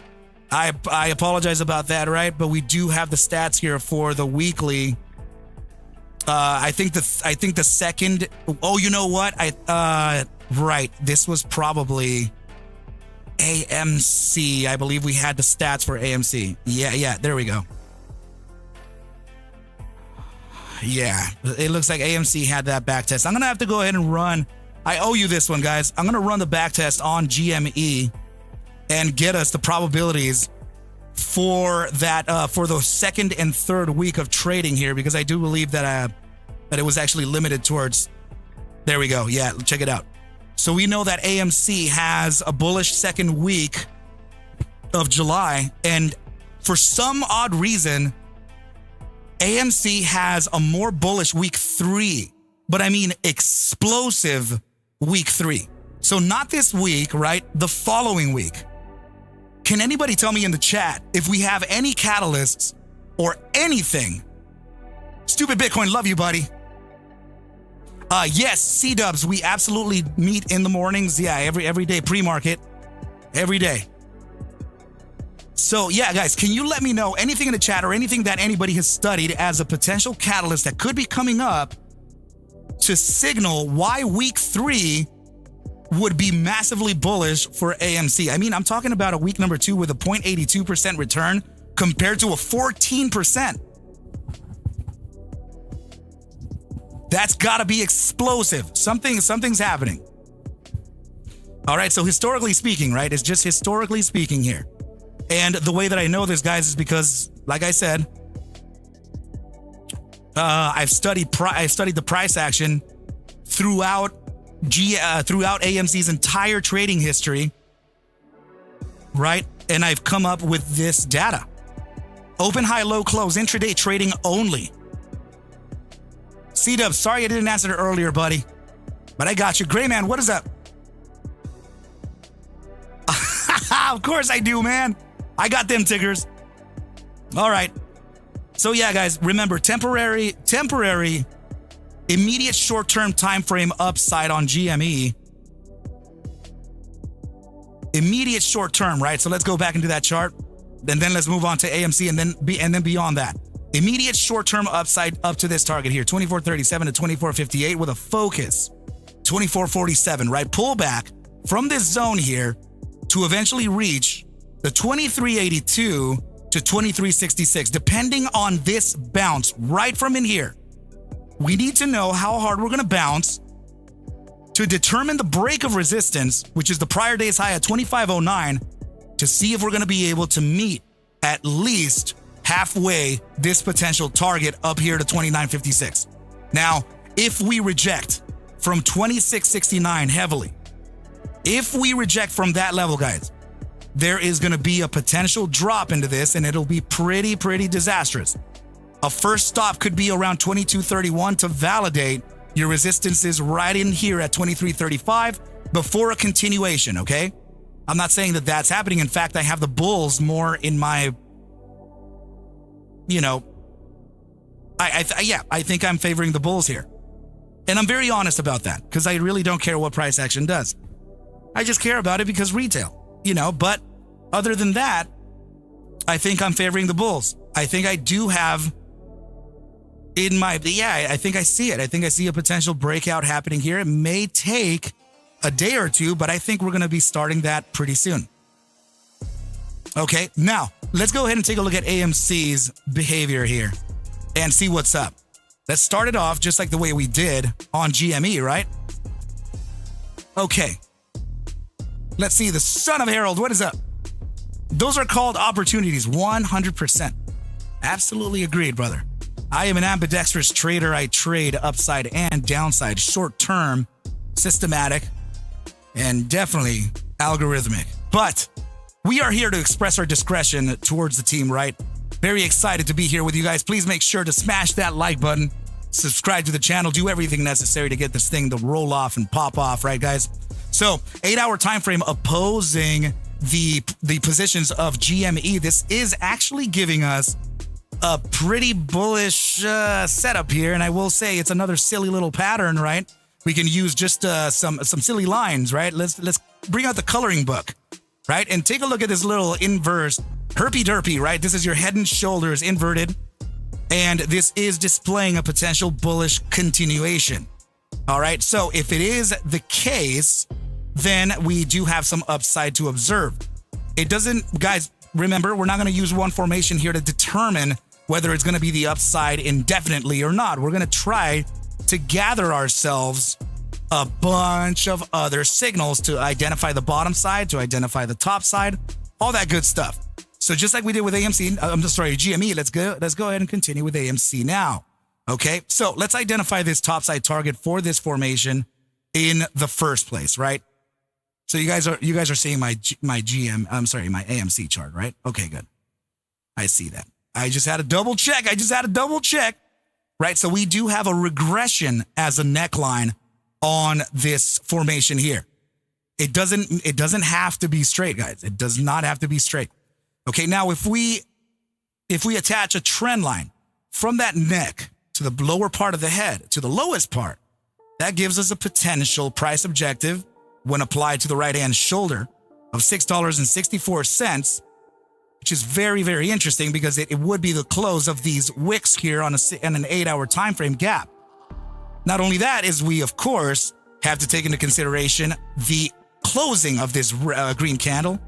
I apologize about that, right? But we do have the stats here for the weekly. I think the second. Oh, you know what? Right. This was probably AMC. I believe we had the stats for AMC. Yeah. There we go. Yeah, it looks like AMC had that back test. I'm going to have to go ahead and run. I owe you this one, guys. I'm going to run the back test on GME and get us the probabilities for that, for the second and third week of trading here, because I do believe that it was actually limited towards. There we go. Yeah, check it out. So we know that AMC has a bullish second week of July, and For some odd reason, AMC has a more bullish week 3, but I mean explosive week 3. So not this week, right? The following week. Can anybody tell me in the chat if we have any catalysts or anything? Stupid Bitcoin, love you, buddy. Yes, C-dubs, we absolutely meet in the mornings. Yeah, every day, pre-market, every day. So yeah, guys, can you let me know anything in the chat or anything that anybody has studied as a potential catalyst that could be coming up to signal why week 3 would be massively bullish for AMC? I mean, I'm talking about a week number 2 with a 0.82% return compared to a 14%. That's got to be explosive. Something's happening. All right, so historically speaking, right? It's just historically speaking here. And the way that I know this, guys, is because, like I said, I've studied the price action throughout AMC's entire trading history, right? And I've come up with this data. Open, high, low, close, intraday trading only. C-Dub, sorry I didn't answer it earlier, buddy. But I got you. Gray Man, what is up? Of course I do, man. I got them tickers. All right. So yeah, guys, remember, temporary, immediate short-term time frame upside on GME. Immediate short-term, right? So let's go back into that chart. And then let's move on to AMC and then beyond that. Immediate short-term upside up to this target here, 24.37 to 24.58 with a focus, 24.47, right? Pullback from this zone here to eventually reach the 23.82 to 23.66, depending on this bounce right from in here. We need to know how hard we're going to bounce to determine the break of resistance, which is the prior day's high at 25.09, to see if we're going to be able to meet at least halfway this potential target up here to 29.56. Now, if we reject from 26.69 heavily, if we reject from that level, guys, there is going to be a potential drop into this, and it'll be pretty disastrous. A first stop could be around 22.31 to validate your resistances right in here at 23.35 before a continuation, okay? I'm not saying that that's happening. In fact, I have the bulls more in my, you know, I think I'm favoring the bulls here. And I'm very honest about that because I really don't care what price action does. I just care about it because retail, you know, but other than that, I think I'm favoring the bulls. I think I do have I think I see it. I think I see a potential breakout happening here. It may take a day or two, but I think we're going to be starting that pretty soon. Okay, now let's go ahead and take a look at AMC's behavior here and see what's up. Let's start it off just like the way we did on GME, right? Okay. Let's see, the son of Harold, what is up? Those are called opportunities, 100%. Absolutely agreed, brother. I am an ambidextrous trader. I trade upside and downside, short-term, systematic, and definitely algorithmic. But we are here to express our discretion towards the team, right? Very excited to be here with you guys. Please make sure to smash that like button, subscribe to the channel, do everything necessary to get this thing to roll off and pop off, right, guys? So 8-hour time frame opposing the positions of GME. This is actually giving us a pretty bullish setup here, and I will say it's another silly little pattern, right? We can use just some silly lines, right? Let's bring out the coloring book, right? And take a look at this little inverse herpy-derpy, right? This is your head and shoulders inverted, and this is displaying a potential bullish continuation. All right, so if it is the case, then we do have some upside to observe. It doesn't, guys, remember, we're not going to use one formation here to determine whether it's going to be the upside indefinitely or not. We're going to try to gather ourselves a bunch of other signals to identify the bottom side, to identify the top side, all that good stuff. So just like we did with GME, let's go ahead and continue with AMC now. Okay, so let's identify this topside target for this formation in the first place, right? So you guys are seeing my AMC chart, right? Okay, good. I see that. I just had to double check. Right? So we do have a regression as a neckline on this formation here. It doesn't have to be straight, guys. It does not have to be straight. Okay, now if we attach a trend line from that neck to the lower part of the head, to the lowest part, that gives us a potential price objective when applied to the right-hand shoulder of $6.64, which is very, very interesting because it would be the close of these wicks here on an 8-hour time frame gap. Not only that is we, of course, have to take into consideration the closing of this green candle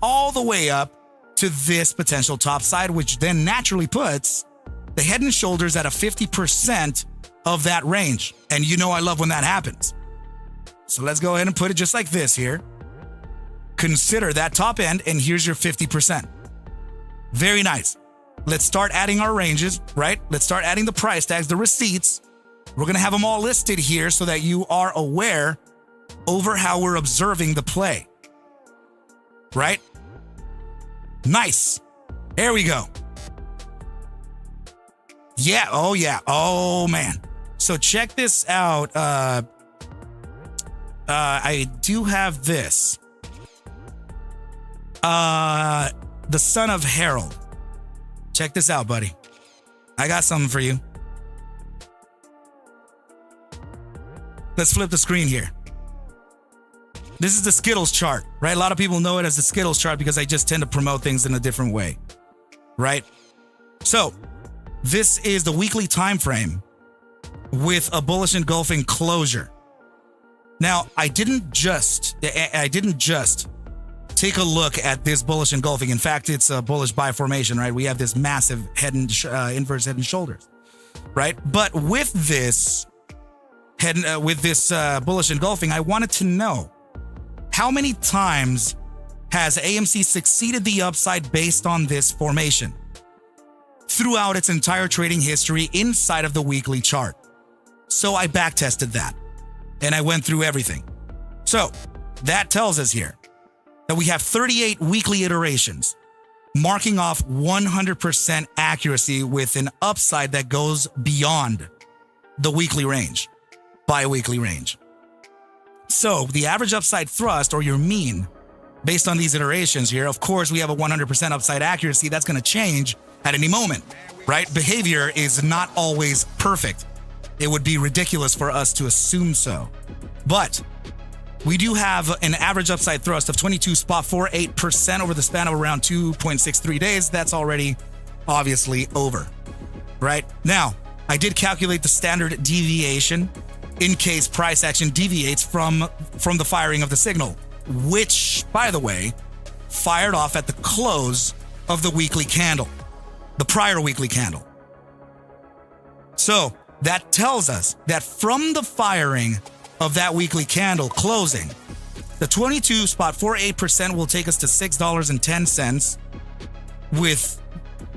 all the way up to this potential top side, which then naturally puts the head and shoulders at a 50% of that range. And you know I love when that happens. So let's go ahead and put it just like this here. Consider that top end, and here's your 50%. Very nice. Let's start adding our ranges, right? Let's start adding the price tags, the receipts. We're going to have them all listed here so that you are aware over how we're observing the play. Right? Nice. There we go. Yeah. Oh, yeah. Oh, man. So check this out. I do have this. The son of Harold. Check this out, buddy. I got something for you. Let's flip the screen here. This is the Skittles chart, right? A lot of people know it as the Skittles chart because I just tend to promote things in a different way, right? So this is the weekly time frame with a bullish engulfing closure. Now, I didn't just take a look at this bullish engulfing. In fact, it's a bullish buy formation, right? We have this massive inverse head and shoulders, right? But with this bullish engulfing, I wanted to know how many times has AMC succeeded the upside based on this formation throughout its entire trading history inside of the weekly chart. So I backtested that and I went through everything. So that tells us here that we have 38 weekly iterations, marking off 100% accuracy with an upside that goes beyond the weekly range, bi-weekly range. So the average upside thrust, or your mean, based on these iterations here, of course, we have a 100% upside accuracy. That's going to change at any moment, right? Behavior is not always perfect. It would be ridiculous for us to assume so. But we do have an average upside thrust of 22.48% over the span of around 2.63 days. That's already obviously over, right? Now, I did calculate the standard deviation in case price action deviates from the firing of the signal, which, by the way, fired off at the close of the weekly candle, the prior weekly candle. So that tells us that from the firing of that weekly candle closing, the 22.48% will take us to $6.10 with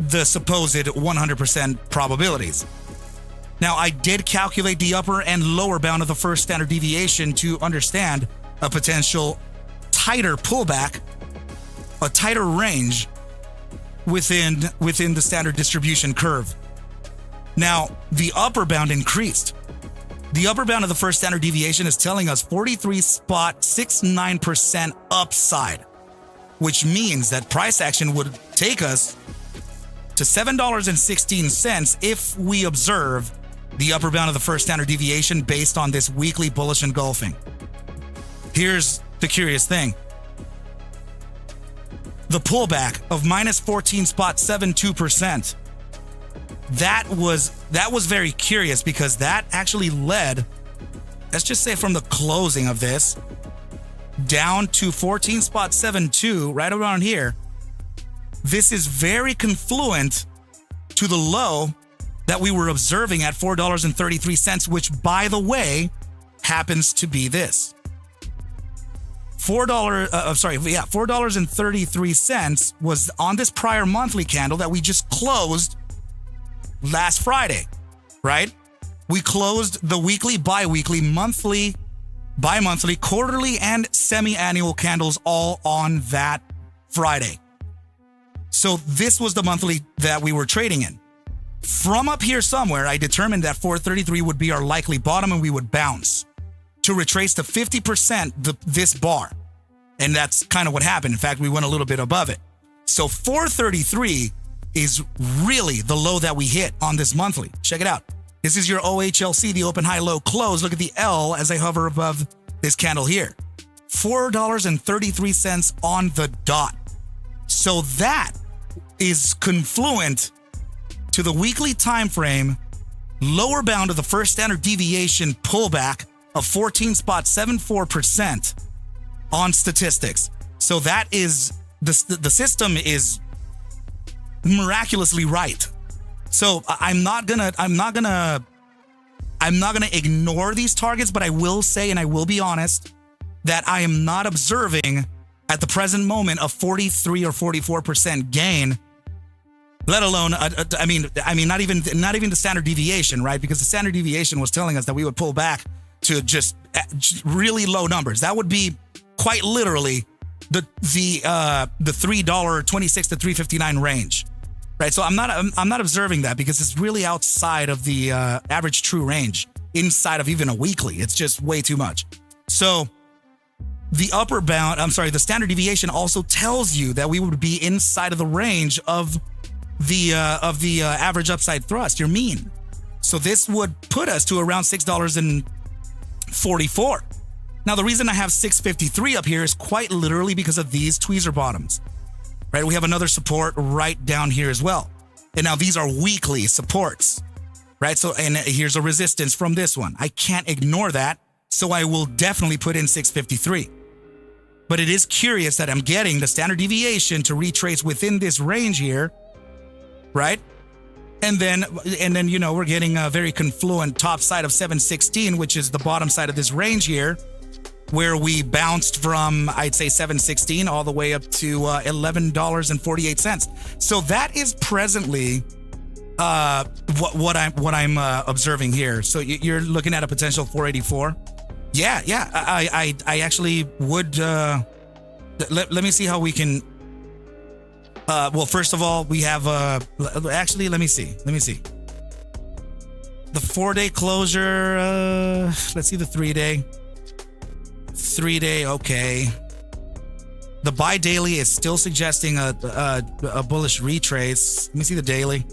the supposed 100% probabilities. Now, I did calculate the upper and lower bound of the first standard deviation to understand a potential tighter pullback, a tighter range within the standard distribution curve. Now, the upper bound increased. The upper bound of the first standard deviation is telling us 43.69% upside, which means that price action would take us to $7.16 if we observe the upper bound of the first standard deviation based on this weekly bullish engulfing. Here's the curious thing. The pullback of minus 14.72%. That was very curious because that actually led, let's just say from the closing of this, down to 14.72, right around here. This is very confluent to the low that we were observing at $4.33, which, by the way, happens to be this. $4.33 was on this prior monthly candle that we just closed last Friday, right? We closed the weekly, bi-weekly, monthly, bi-monthly, quarterly, and semi-annual candles all on that Friday. So this was the monthly that we were trading in. From up here somewhere, I determined that 433 would be our likely bottom and we would bounce to retrace to 50% this bar. And that's kind of what happened. In fact, we went a little bit above it. So 433 is really the low that we hit on this monthly. Check it out. This is your OHLC, the open, high, low, close. Look at the L as I hover above this candle here. $4.33 on the dot. So that is confluent to the weekly time frame lower bound of the first standard deviation pullback of 14.74% on statistics. So that is the system is miraculously right. So I'm not gonna ignore these targets, but I will say, and I will be honest, that I am not observing at the present moment a 43 or 44% gain, let alone I mean not even the standard deviation, right? Because the standard deviation was telling us that we would pull back to just really low numbers. That would be quite literally the $3.26 to $3.59 range, right? So I'm not observing that because it's really outside of the average true range, inside of even a weekly. It's just way too much. So the upper bound, the standard deviation also tells you that we would be inside of the range of the average upside thrust, your mean. So this would put us to around $6.44. Now, the reason I have 653 up here is quite literally because of these tweezer bottoms, right? We have another support right down here as well. And now these are weekly supports, right? So, and here's a resistance from this one. I can't ignore that. So I will definitely put in 653. But it is curious that I'm getting the standard deviation to retrace within this range here, right? And then, you know, we're getting a very confluent top side of 716, which is the bottom side of this range here, where we bounced from, I'd say 716 all the way up to $11.48. So that is presently what I'm observing here. So you're looking at a potential 484. Yeah. I actually would. Let me see how we can. Well, first of all, we have actually, let me see. The 4-day closure. Let's see the 3-day. 3-day, okay. The buy daily is still suggesting a bullish retrace. Let me see the daily.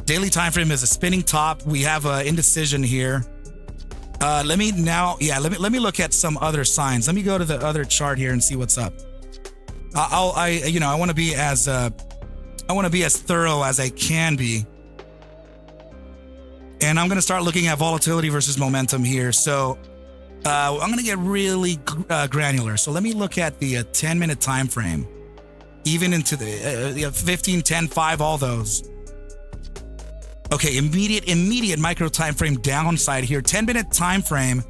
Daily time frame is a spinning top. We have an indecision here. Let me look at some other signs. Let me go to the other chart here and see what's up. I want to be as thorough as I can be. And I'm going to start looking at volatility versus momentum here. So I'm going to get really granular. So let me look at the 10-minute time frame, even into the 15, 10, 5, all those. Okay, immediate micro time frame downside here. 10-minute time frame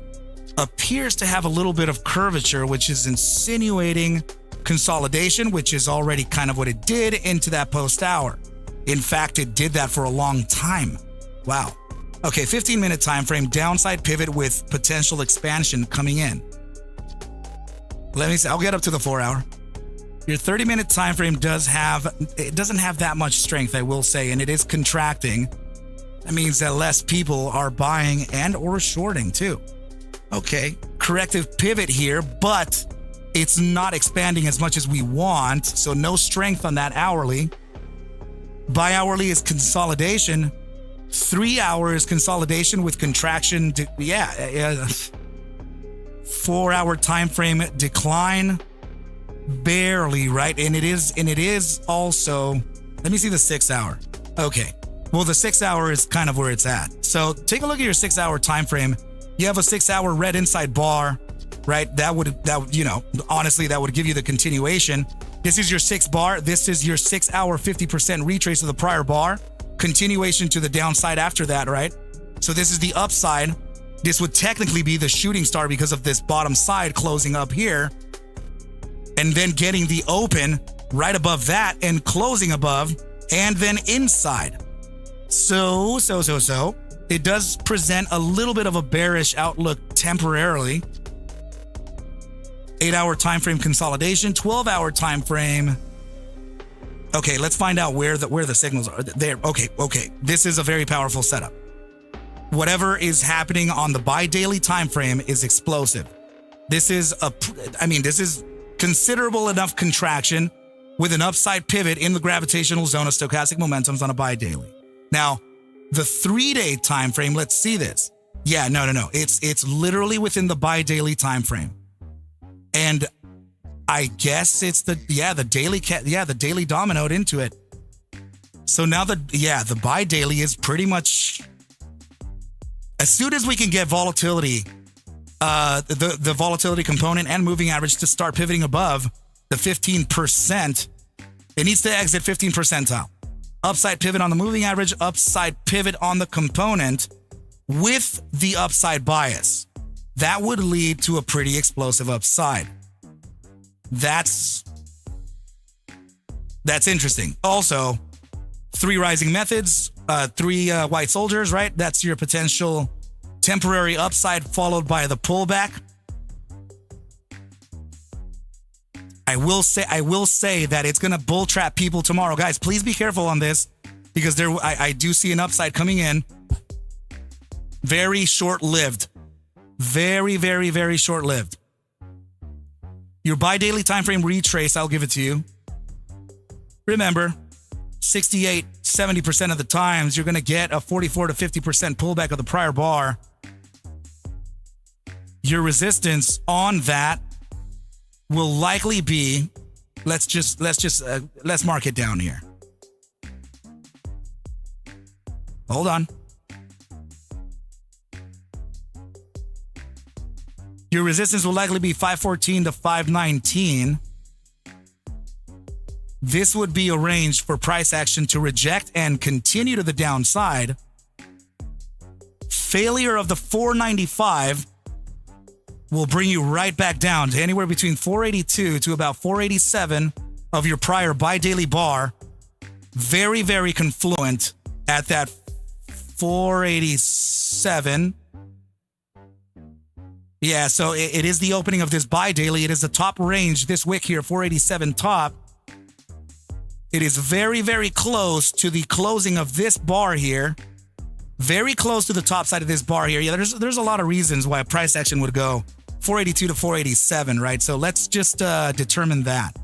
appears to have a little bit of curvature, which is insinuating consolidation, which is already kind of what it did into that post hour. In fact, it did that for a long time. Wow. Okay, 15-minute time frame, downside pivot with potential expansion coming in. Let me see. I'll get up to the 4-hour. Your 30-minute time frame doesn't have that much strength, I will say, and it is contracting. That means that less people are buying and or shorting too. Okay, corrective pivot here, but it's not expanding as much as we want, so no strength on that hourly. Bi-hourly is consolidation. 3 hours consolidation with contraction. 4-hour time frame decline, barely, right? And it is also. Let me see the 6-hour. Okay, well, the 6-hour is kind of where it's at. So take a look at your 6-hour time frame. You have a 6-hour red inside bar, right? That would honestly, that would give you the continuation. This is your 6 bar. This is your 6-hour 50% retrace of the prior bar. Continuation to the downside after that, right? So this is the upside. This would technically be the shooting star because of this bottom side closing up here and then getting the open right above that and closing above and then inside. So it does present a little bit of a bearish outlook temporarily. 8-hour time frame consolidation, 12-hour time frame. Okay, let's find out where the signals are. There. Okay. This is a very powerful setup. Whatever is happening on the bi-daily time frame is explosive. This is considerable enough contraction with an upside pivot in the gravitational zone of stochastic momentums on a bi-daily. Now, the 3-day time frame, let's see this. Yeah, no. It's literally within the bi-daily time frame. And I guess it's the daily dominoed into it. So now the bi-daily is pretty much, as soon as we can get volatility, the volatility component and moving average to start pivoting above the 15%, it needs to exit 15 percentile. Upside pivot on the moving average, upside pivot on the component with the upside bias. That would lead to a pretty explosive upside. That's interesting. Also, 3 rising methods, 3 white soldiers, right? That's your potential temporary upside followed by the pullback. I will say that it's going to bull trap people tomorrow. Guys, please be careful on this because I do see an upside coming in. Very short-lived. Very, very, very short-lived. Your bi-daily time frame retrace, I'll give it to you. Remember, 68, 70% of the times, you're going to get a 44 to 50% pullback of the prior bar. Your resistance on that will likely be, let's mark it down here. Hold on. Your resistance will likely be 514 to 519. This would be a range for price action to reject and continue to the downside. Failure of the 495 will bring you right back down to anywhere between 482 to about 487 of your prior bi-daily bar. Very, very confluent at that 487. Yeah, so it is the opening of this bi-daily. It is the top range, this wick here, 487 top. It is very, very close to the closing of this bar here. Very close to the top side of this bar here. Yeah, there's a lot of reasons why a price action would go 482 to 487, right? So let's just determine that.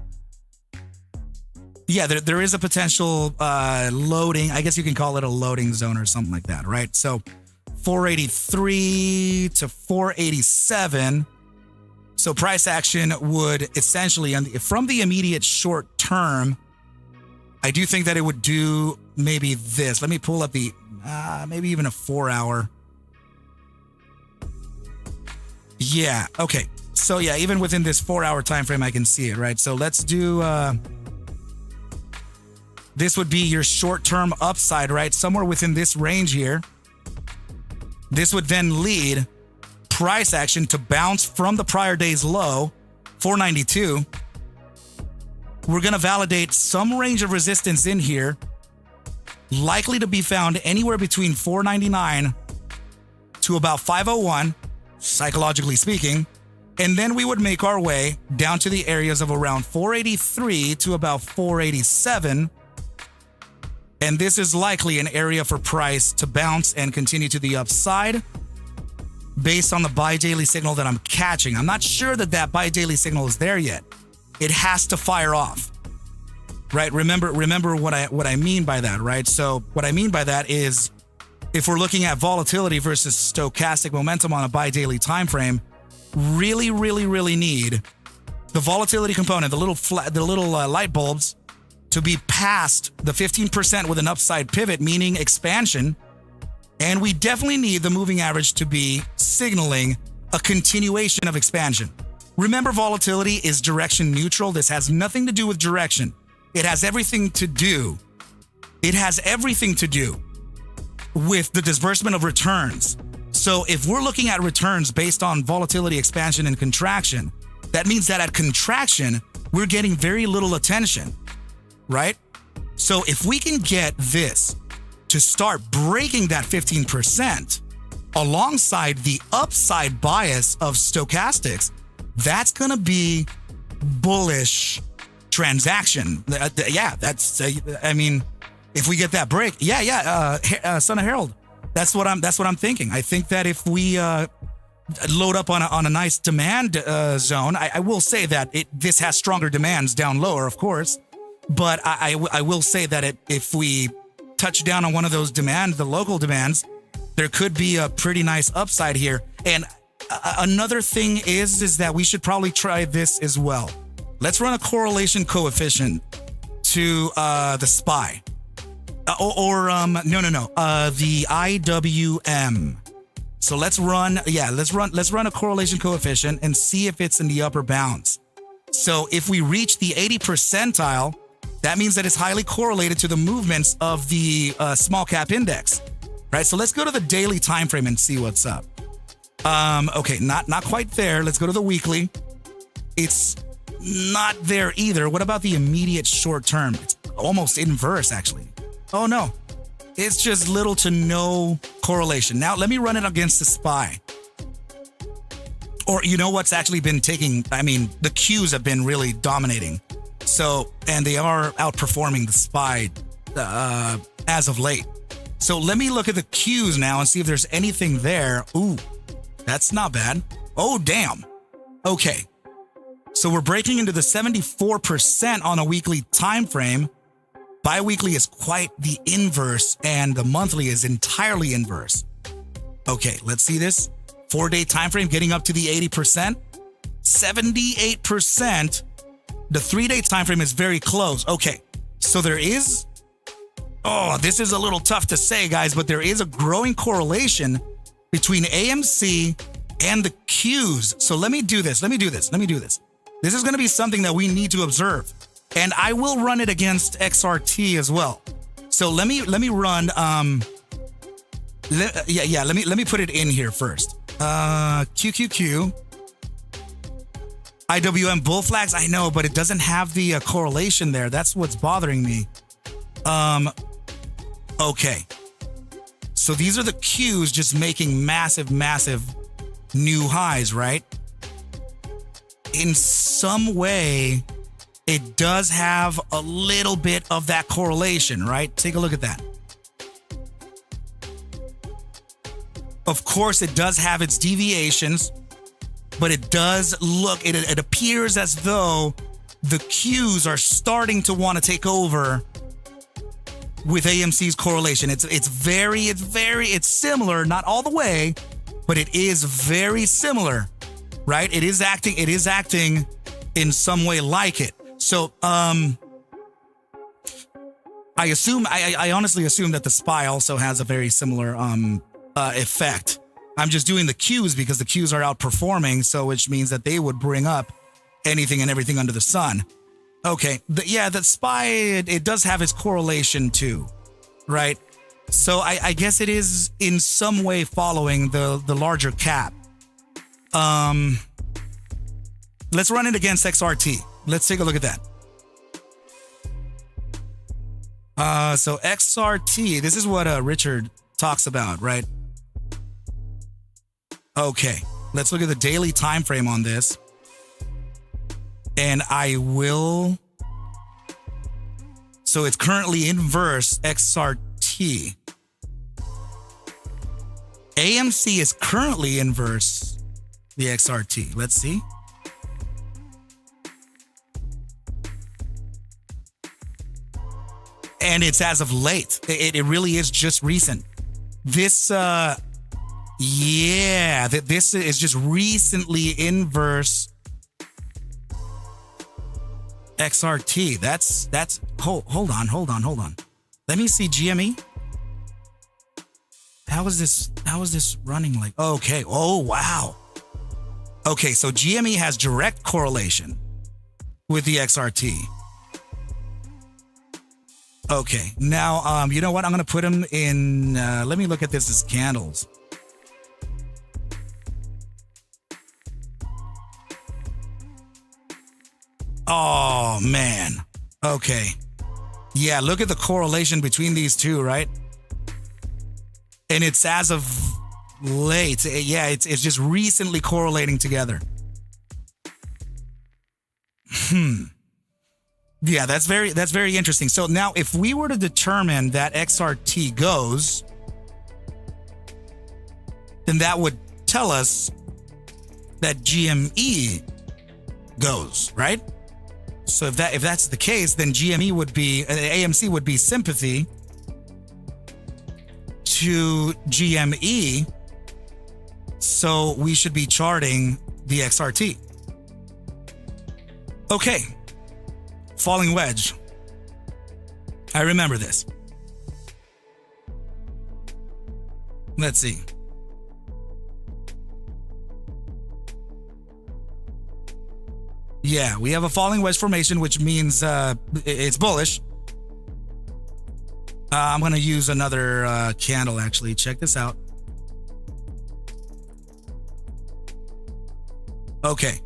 Yeah, there is a potential loading. I guess you can call it a loading zone or something like that, right? So 483 to 487. So price action would essentially, from the immediate short term, I do think that it would do maybe this. Let me pull up the, maybe even a 4-hour. Yeah, okay. So yeah, even within this 4-hour time frame, I can see it, right? So let's do, this would be your short-term upside, right? Somewhere within this range here. This would then lead price action to bounce from the prior day's low, 492. We're going to validate some range of resistance in here, likely to be found anywhere between 499 to about 501, psychologically speaking. And then we would make our way down to the areas of around 483 to about 487. And this is likely an area for price to bounce and continue to the upside based on the bi-daily signal that I'm catching. I'm not sure that bi-daily signal is there yet. It has to fire off, right? Remember what I mean by that, right? So what I mean by that is if we're looking at volatility versus stochastic momentum on a bi-daily time frame, really, really, really need the volatility component, the little light bulbs, to be past the 15% with an upside pivot, meaning expansion. And we definitely need the moving average to be signaling a continuation of expansion. Remember, volatility is direction neutral. This has nothing to do with direction. It has everything to do with the disbursement of returns. So if we're looking at returns based on volatility, expansion, and contraction, that means that at contraction, we're getting very little attention. Right? So if we can get this to start breaking that 15% alongside the upside bias of stochastics, that's going to be bullish transaction. Yeah, that's I mean, if we get that break, Son of Harold, that's what I'm thinking. I think that if we load up on a nice demand zone, I will say that this has stronger demands down lower, of course, but I will say that if we touch down on one of those the local demands, there could be a pretty nice upside here. And another thing is that we should probably try this as well. Let's run a correlation coefficient to the SPY. The IWM. So let's run a correlation coefficient and see if it's in the upper bounds. So if we reach the 80 percentile, that means that it's highly correlated to the movements of the small cap index, right? So let's go to the daily time frame and see what's up. Okay, not quite there. Let's go to the weekly. It's not there either. What about the immediate short term? It's almost inverse, actually. Oh no, it's just little to no correlation. Now let me run it against the SPY. Or you know what's actually been taking, I mean, the Qs have been really dominating. So, and they are outperforming the SPY as of late. So let me look at the Qs now and see if there's anything there. Ooh, that's not bad. Oh, damn. Okay. So we're breaking into the 74% on a weekly time frame. Bi-weekly is quite the inverse, and the monthly is entirely inverse. Okay, let's see this. 4-day time frame getting up to the 80%. 78%. The 3-day time frame is very close. Okay, so there is... Oh, this is a little tough to say, guys, but there is a growing correlation between AMC and the Qs. So let me do this. This is going to be something that we need to observe. And I will run it against XRT as well. So let me run let me put it in here first. QQQ IWM bull flags, I know, but it doesn't have the correlation there. That's what's bothering me. Okay. So these are the Qs just making massive new highs, right? In some way, it does have a little bit of that correlation, right? Take a look at that. Of course, it does have its deviations, but it does look, it appears as though the Qs are starting to want to take over with AMC's correlation. It's similar, not all the way, but it is very similar, right? It is acting in some way like it. So, I honestly assume that the SPY also has a very similar effect. I'm just doing the Qs because the Qs are outperforming, so which means that they would bring up anything and everything under the sun. Okay, the SPY, it does have its correlation too, right? So I guess it is in some way following the larger cap. Let's run it against XRT. Let's take a look at that. So XRT, this is what Richard talks about, right? Okay, let's look at the daily time frame on this. And I will... So it's currently inverse XRT. AMC is currently inverse the XRT. Let's see. And it's as of late. It really is just recent. This, this is just recently inverse XRT. That's hold on. Let me see GME. How is this running like? Okay. Oh, wow. Okay, so GME has direct correlation with the XRT. Okay, now, you know what? I'm going to put them in, let me look at this as candles. Oh, man. Okay. Yeah, look at the correlation between these two, right? And it's as of late. Yeah, it's just recently correlating together. Yeah, that's very interesting. So now if we were to determine that XRT goes, then that would tell us that GME goes, right? So if that's the case, then GME would be AMC would be sympathy to GME. So we should be charting the XRT. Okay. Falling wedge. I remember this. Let's see. Yeah, we have a falling wedge formation, which means it's bullish. I'm going to use another candle, actually. Check this out. Okay.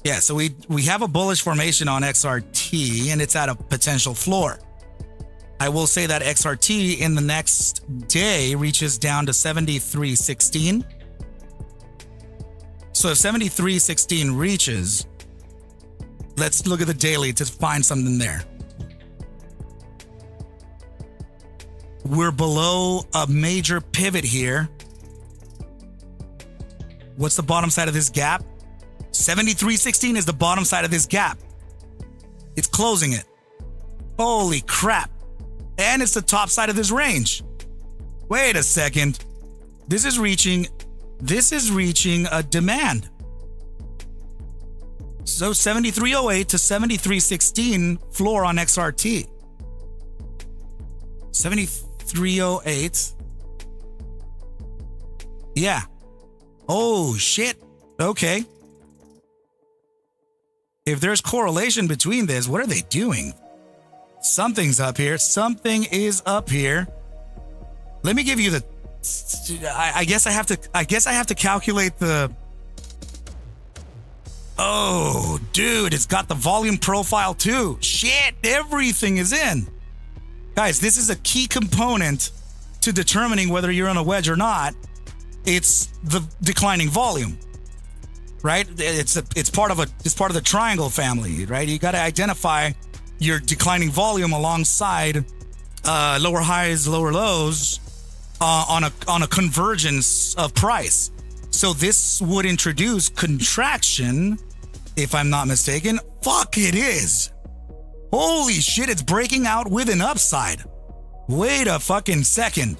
Yeah, so we have a bullish formation on XRT, and it's at a potential floor. I will say that XRT in the next day reaches down to 73.16. So if 73.16 reaches, let's look at the daily to find something there. We're below a major pivot here. What's the bottom side of this gap? 73.16 is the bottom side of this gap. It's closing it. Holy crap. And it's the top side of this range. Wait a second. This is reaching a demand. So 73.08 to 73.16 floor on XRT. 73.08. Yeah. Oh shit. Okay. If there's correlation between this, what are they doing? Something's up here. Something is up here. Let me give you the. I guess I have to calculate the. Oh, dude, it's got the volume profile too. Shit, everything is in. Guys, this is a key component to determining whether you're on a wedge or not. It's the declining volume. Right? It's part of the triangle family, right? You got to identify your declining volume alongside lower highs, lower lows on a convergence of price. So this would introduce contraction, if I'm not mistaken. Fuck, it is. Holy shit, it's breaking out with an upside. Wait a fucking second.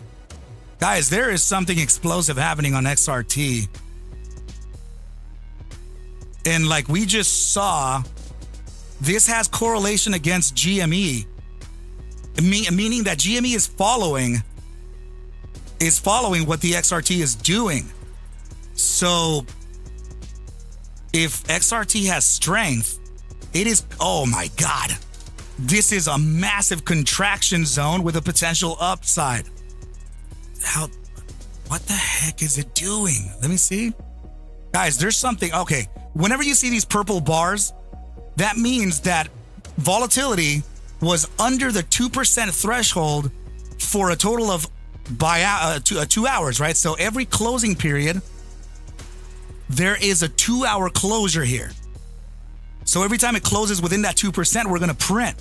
Guys, there is something explosive happening on XRT. And like we just saw, this has correlation against GME, meaning that GME is following what the XRT is doing. So if XRT has strength, it is, oh my God, this is a massive contraction zone with a potential upside. What the heck is it doing? Let me see. Guys, there's something, okay. Whenever you see these purple bars, that means that volatility was under the 2% threshold for a total of 2 hours, right? So every closing period, there is a 2-hour closure here. So every time it closes within that 2%, we're going to print.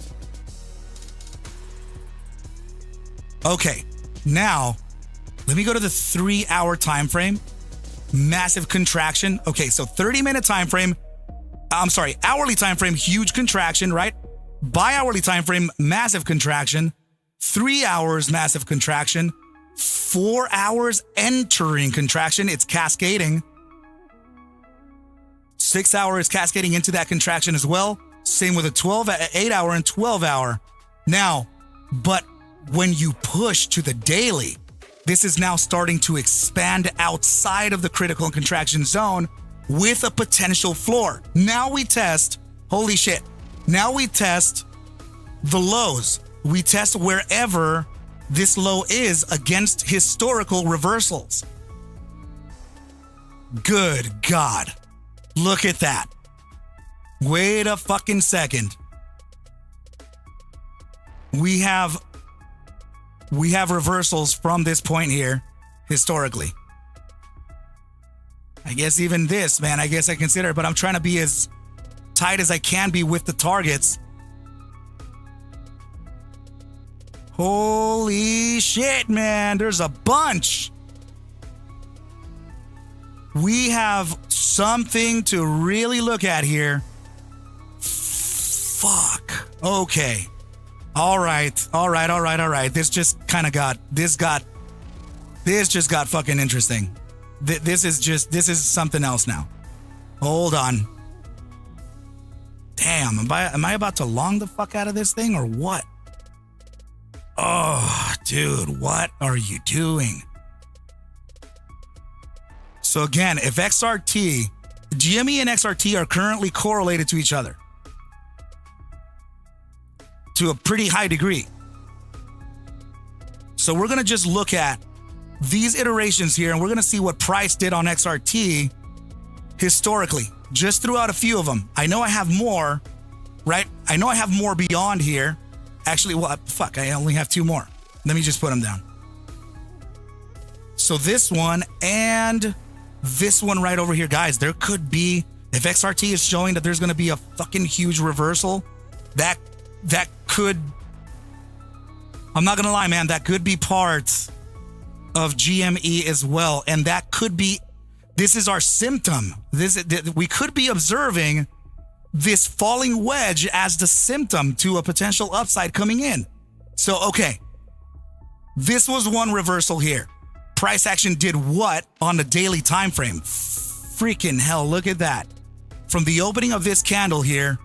Okay, now let me go to the 3-hour time frame. Massive contraction. Okay, so 30-minute time frame. Hourly time frame, huge contraction, right? Bi-hourly time frame, massive contraction. 3 hours, massive contraction. 4 hours entering contraction. It's cascading. 6 hours cascading into that contraction as well. Same with a 8-hour and 12-hour. Now, but when you push to the daily, this is now starting to expand outside of the critical contraction zone with a potential floor. Now we test, holy shit, now we test the lows. We test wherever this low is against historical reversals. Good God. Look at that. Wait a fucking second. We have reversals from this point here, historically. I guess even this, man, I guess I consider it, but I'm trying to be as tight as I can be with the targets. Holy shit, man. There's a bunch. We have something to really look at here. Fuck. Okay. All right. This just got fucking interesting. This is something else now. Hold on. Damn, am I about to long the fuck out of this thing or what? Oh, dude, what are you doing? So again, if GME and XRT are currently correlated to each other to a pretty high degree. So we're going to just look at these iterations here and we're going to see what price did on XRT historically, just throughout a few of them. I know I have more, right? I know I have more beyond here. Actually, well, fuck, I only have 2 more. Let me just put them down. So this one and this one right over here, guys, there could be, if XRT is showing that there's going to be a fucking huge reversal, that could, I'm not going to lie, man, that could be part of GME as well. And that could be, this is our symptom. We could be observing this falling wedge as the symptom to a potential upside coming in. So, okay, this was one reversal here. Price action did what on the daily time frame? Freaking hell, look at that. From the opening of this candle here,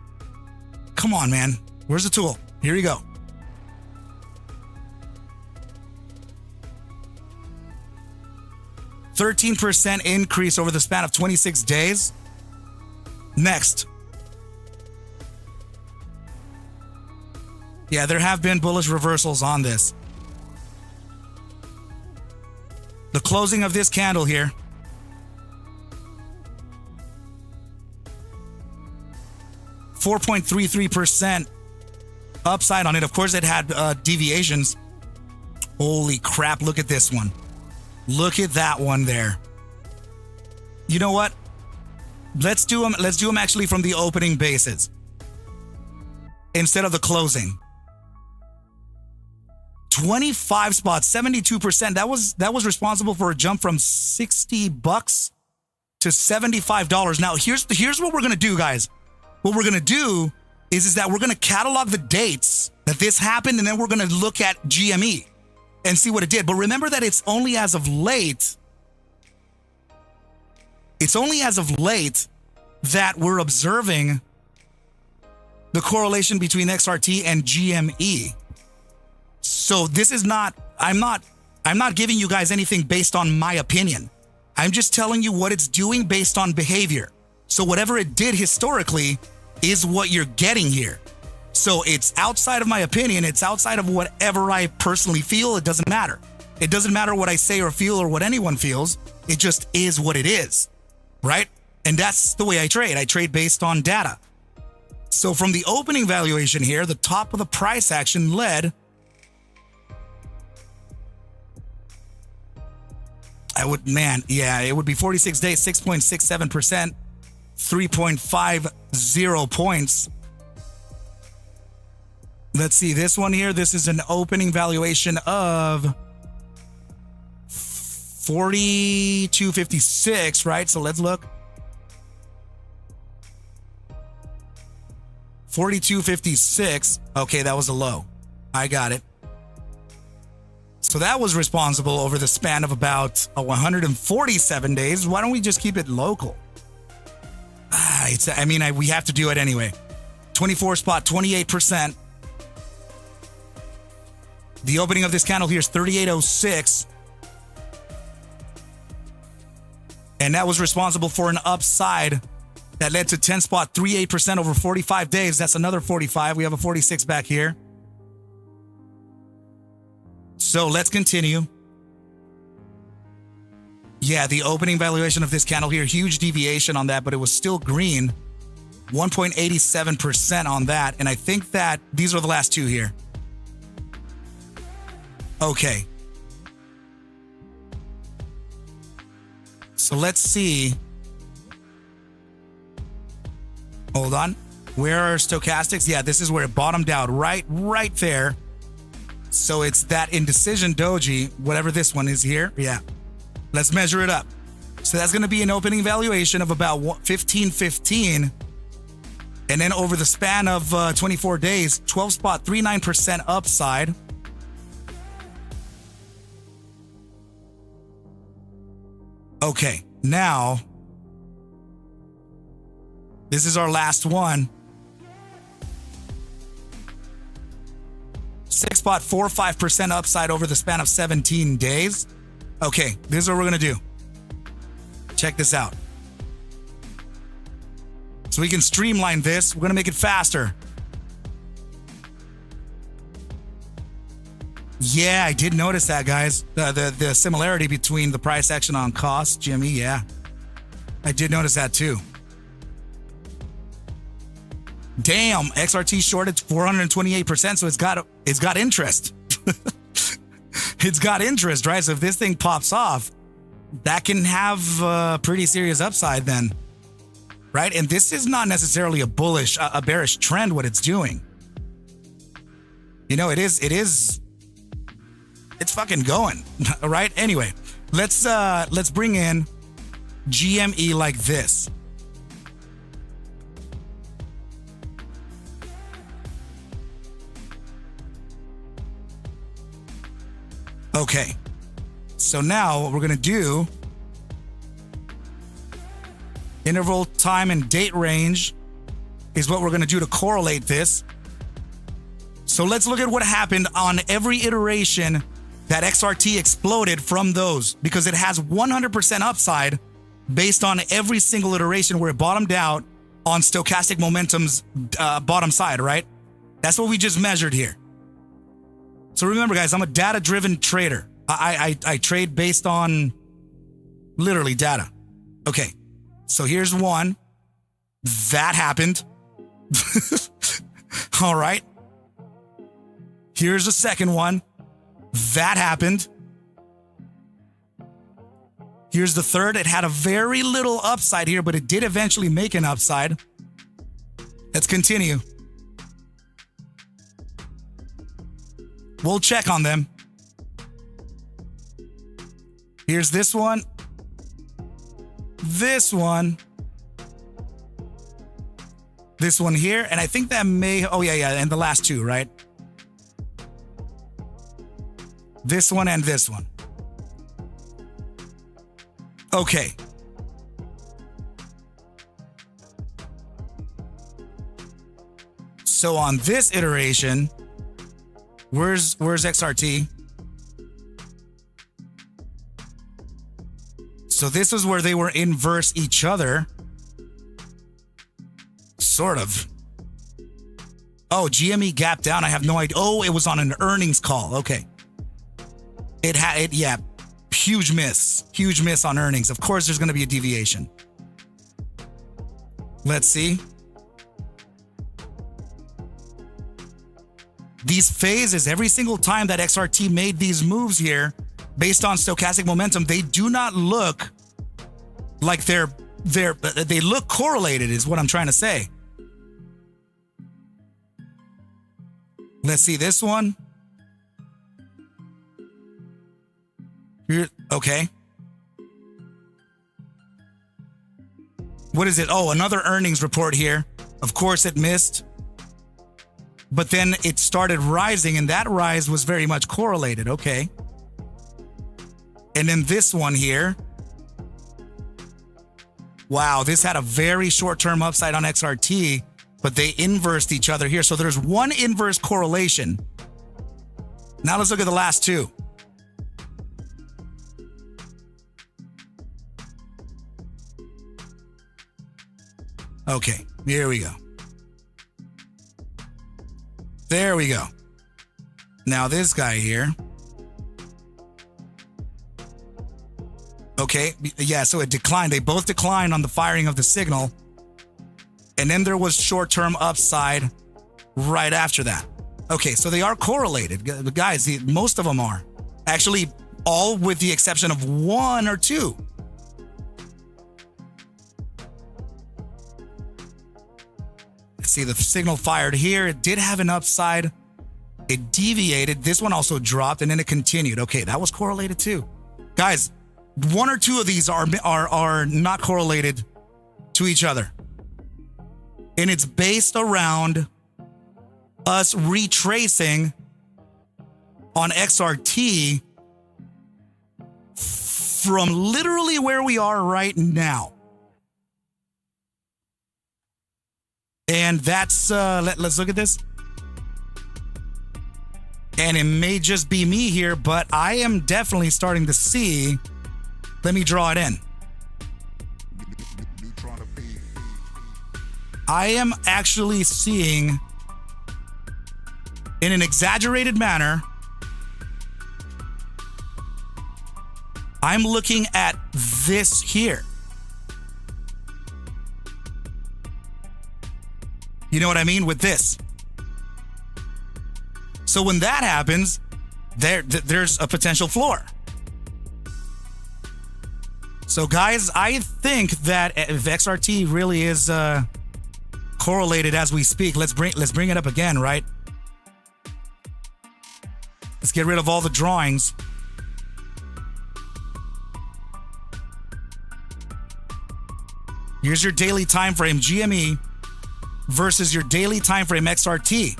come on, man. Where's the tool? Here you go. %13 increase over the span of 26 days. Next. Yeah, there have been bullish reversals on this. The closing of this candle here. %4.33% upside on it. Of course, it had deviations. Holy crap, look at this one. Look at that one there. You know what? Let's do them actually from the opening basis instead of the closing. 25 spots, 72%. That was responsible for a jump from $60 to $75. Now, here's what we're going to do, guys. What we're going to do is that we're going to catalog the dates that this happened, and then we're going to look at GME and see what it did. But remember that it's only as of late. It's only as of late that we're observing the correlation between XRT and GME. So this is not, I'm not giving you guys anything based on my opinion. I'm just telling you what it's doing based on behavior. So whatever it did historically is what you're getting here. So it's outside of my opinion. It's outside of whatever I personally feel. It doesn't matter. It doesn't matter what I say or feel or what anyone feels. It just is what it is, right? And that's the way I trade. I trade based on data. So from the opening valuation here, the top of the price action led, it would be 46 days, 6.67%, 3.50 points. Let's see this one here. This is an opening valuation of 42.56, right? So let's look. 42.56. Okay, that was a low. I got it. So that was responsible over the span of about 147 days. Why don't we just keep it local? We have to do it anyway. 24 spot, 28%. The opening of this candle here is 38.06. And that was responsible for an upside that led to 10 spot, 38% over 45 days. That's another 45. We have a 46 back here. So let's continue. Yeah, the opening valuation of this candle here, huge deviation on that, but it was still green. 1.87% on that. And I think that these are the last two here. Okay. So let's see. Hold on. Where are stochastics? Yeah, this is where it bottomed out. Right there. So it's that indecision doji, whatever this one is here. Yeah. Let's measure it up. So that's going to be an opening valuation of about 15.15. And then over the span of 24 days, 12.39% upside. Okay, now this is our last one. 6.45% upside over the span of 17 days. Okay, this is what we're going to do. Check this out. So we can streamline this. We're going to make it faster. Yeah, I did notice that, guys. The similarity between the price action on cost, GME, yeah. I did notice that too. Damn, XRT shorted 428%, so it's got interest. It's got interest, right? So if this thing pops off, that can have a pretty serious upside then, right? And this is not necessarily a bearish trend, what it's doing. You know, it's fucking going, all right? Anyway, let's bring in GME like this. Okay, so now what we're going to do, interval, time, and date range is what we're going to do to correlate this. So let's look at what happened on every iteration that XRT exploded from those, because it has 100% upside based on every single iteration where it bottomed out on stochastic momentum's bottom side, right? That's what we just measured here. So remember, guys, I'm a data-driven trader. I trade based on literally data. Okay, so here's one. That happened. All right. Here's the second one. That happened. Here's the third. It had a very little upside here, but it did eventually make an upside. Let's continue. We'll check on them. Here's this one. This one. This one here. And I think that may... Oh, yeah. And the last two, right? This one and this one. Okay. So on this iteration... Where's XRT? So this is where they were inverse each other. Sort of. Oh, GME gapped down. I have no idea. Oh, it was on an earnings call. Okay. Yeah. Huge miss. Huge miss on earnings. Of course, there's going to be a deviation. Let's see. These phases, every single time that XRT made these moves here, based on stochastic momentum, they do not look like they look correlated, is what I'm trying to say. Let's see this one. Here, okay. What is it? Oh, another earnings report here. Of course, it missed. But then it started rising, and that rise was very much correlated. Okay. And then this one here. Wow, this had a very short-term upside on XRT, but they inversed each other here. So there's one inverse correlation. Now let's look at the last two. Okay, here we go. There we go. Now this guy here. Okay, yeah, so it declined. They both declined on the firing of the signal. And then there was short-term upside right after that. Okay, so they are correlated. Guys, most of them are. Actually, all with the exception of one or two. See, the signal fired here. It did have an upside. It deviated. This one also dropped, and then it continued. Okay, that was correlated too. Guys, one or two of these are not correlated to each other. And it's based around us retracing on XRT from literally where we are right now. And that's, let's look at this. And it may just be me here, but I am definitely starting to see, let me draw it in. I am actually seeing, in an exaggerated manner, I'm looking at this here. You know what I mean with this? So when that happens, there's a potential floor. So guys, I think that if XRT really is correlated as we speak, let's bring it up again, right? Let's get rid of all the drawings. Here's your daily time frame GME versus your daily time frame XRT.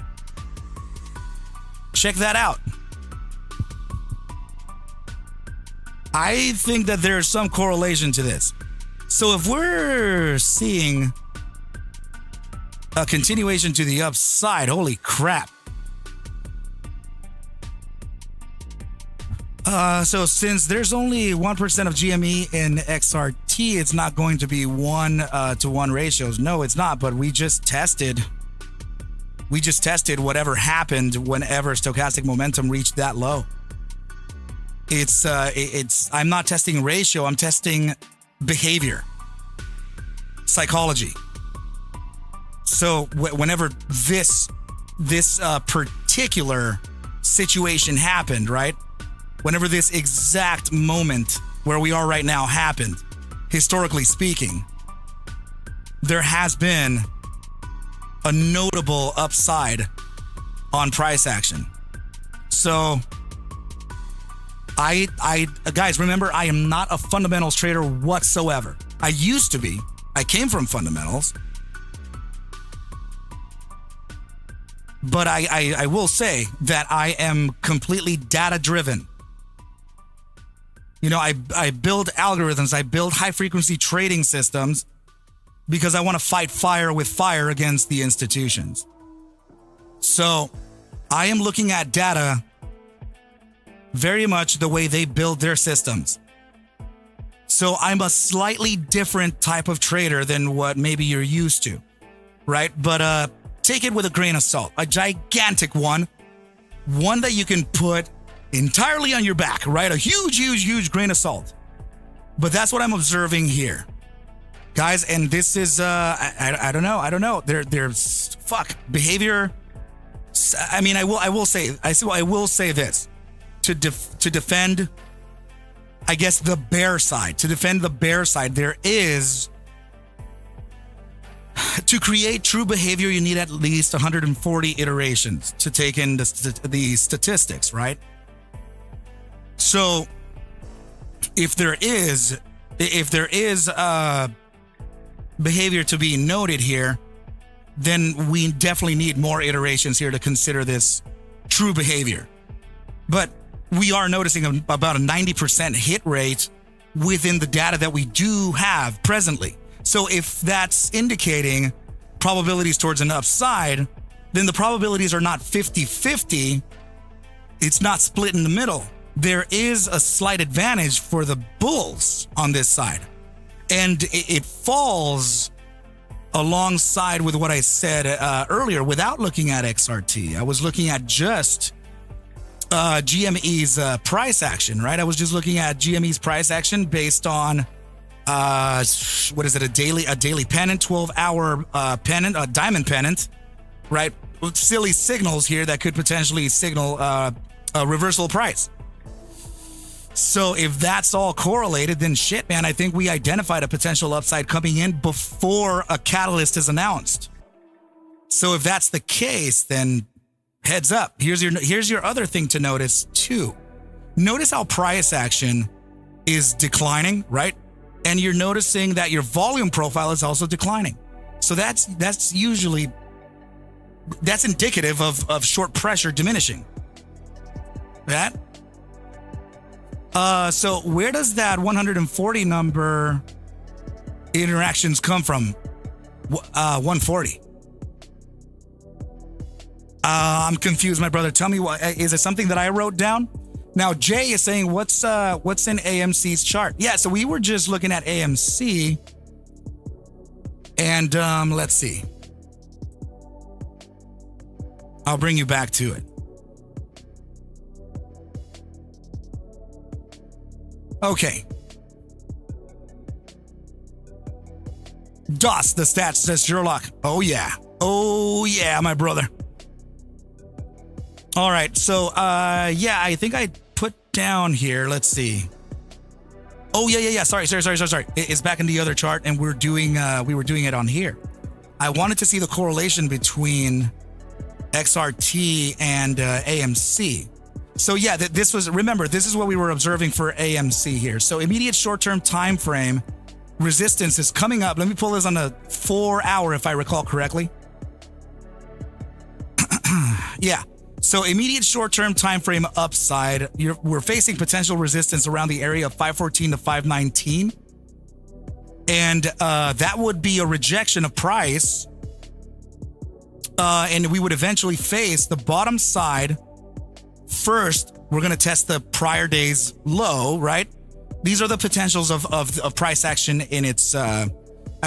Check that out. I think that there's some correlation to this. So if we're seeing a continuation to the upside, holy crap. So since there's only 1% of GME in XRT, it's not going to be 1-to-1 ratios. No, it's not, but we just tested whatever happened whenever stochastic momentum reached that low. I'm not testing ratio, I'm testing behavior, psychology. So whenever this particular situation happened, right? Whenever this exact moment where we are right now happened, historically speaking, there has been a notable upside on price action. So guys, remember, I am not a fundamentals trader whatsoever. I used to be. I came from fundamentals. But I will say that I am completely data driven. You know, I build algorithms, I build high frequency trading systems because I want to fight fire with fire against the institutions. So I am looking at data very much the way they build their systems. So I'm a slightly different type of trader than what maybe you're used to, right? But take it with a grain of salt, a gigantic one that you can put entirely on your back, right? A huge grain of salt. But that's what I'm observing here, guys. And this is, I don't know. There's behavior. I mean, I will say this to defend, I guess, the bear side. To defend the bear side, there is, to create true behavior, you need at least 140 iterations to take in the statistics, right? So if there is behavior to be noted here, then we definitely need more iterations here to consider this true behavior. But we are noticing about a 90% hit rate within the data that we do have presently. So if that's indicating probabilities towards an upside, then the probabilities are not 50-50. It's not split in the middle. There is a slight advantage for the bulls on this side. And it falls alongside with what I said earlier without looking at XRT. I was looking at just GME's price action, right? I was just looking at GME's price action based on what is it? A daily pennant, 12-hour pennant, a diamond pennant, right? With silly signals here that could potentially signal a reversal price. So if that's all correlated, then shit, man, I think we identified a potential upside coming in before a catalyst is announced. So if that's the case, then heads up. Here's your other thing to notice too. Notice how price action is declining, right? And you're noticing that your volume profile is also declining. So that's indicative of short pressure diminishing. That. So where does that 140 number interactions come from? 140. I'm confused, my brother. Tell me, what is it? Something that I wrote down? Now Jay is saying, what's in AMC's chart? Yeah, so we were just looking at AMC, and let's see. I'll bring you back to it. Okay. DOS, the stats, says Sherlock. Oh yeah, my brother. All right, so yeah, I think I put down here. Let's see. Oh yeah. Sorry. It's back in the other chart, and we were doing it on here. I wanted to see the correlation between XRT and AMC. So yeah, this is what we were observing for AMC here. So immediate short-term time frame resistance is coming up. Let me pull this on a 4-hour, if I recall correctly. Yeah. So immediate short-term time frame upside, we're facing potential resistance around the area of 514 to 519. And that would be a rejection of price. And we would eventually face the bottom side. First, we're going to test the prior day's low, right? These are the potentials of price action in its, I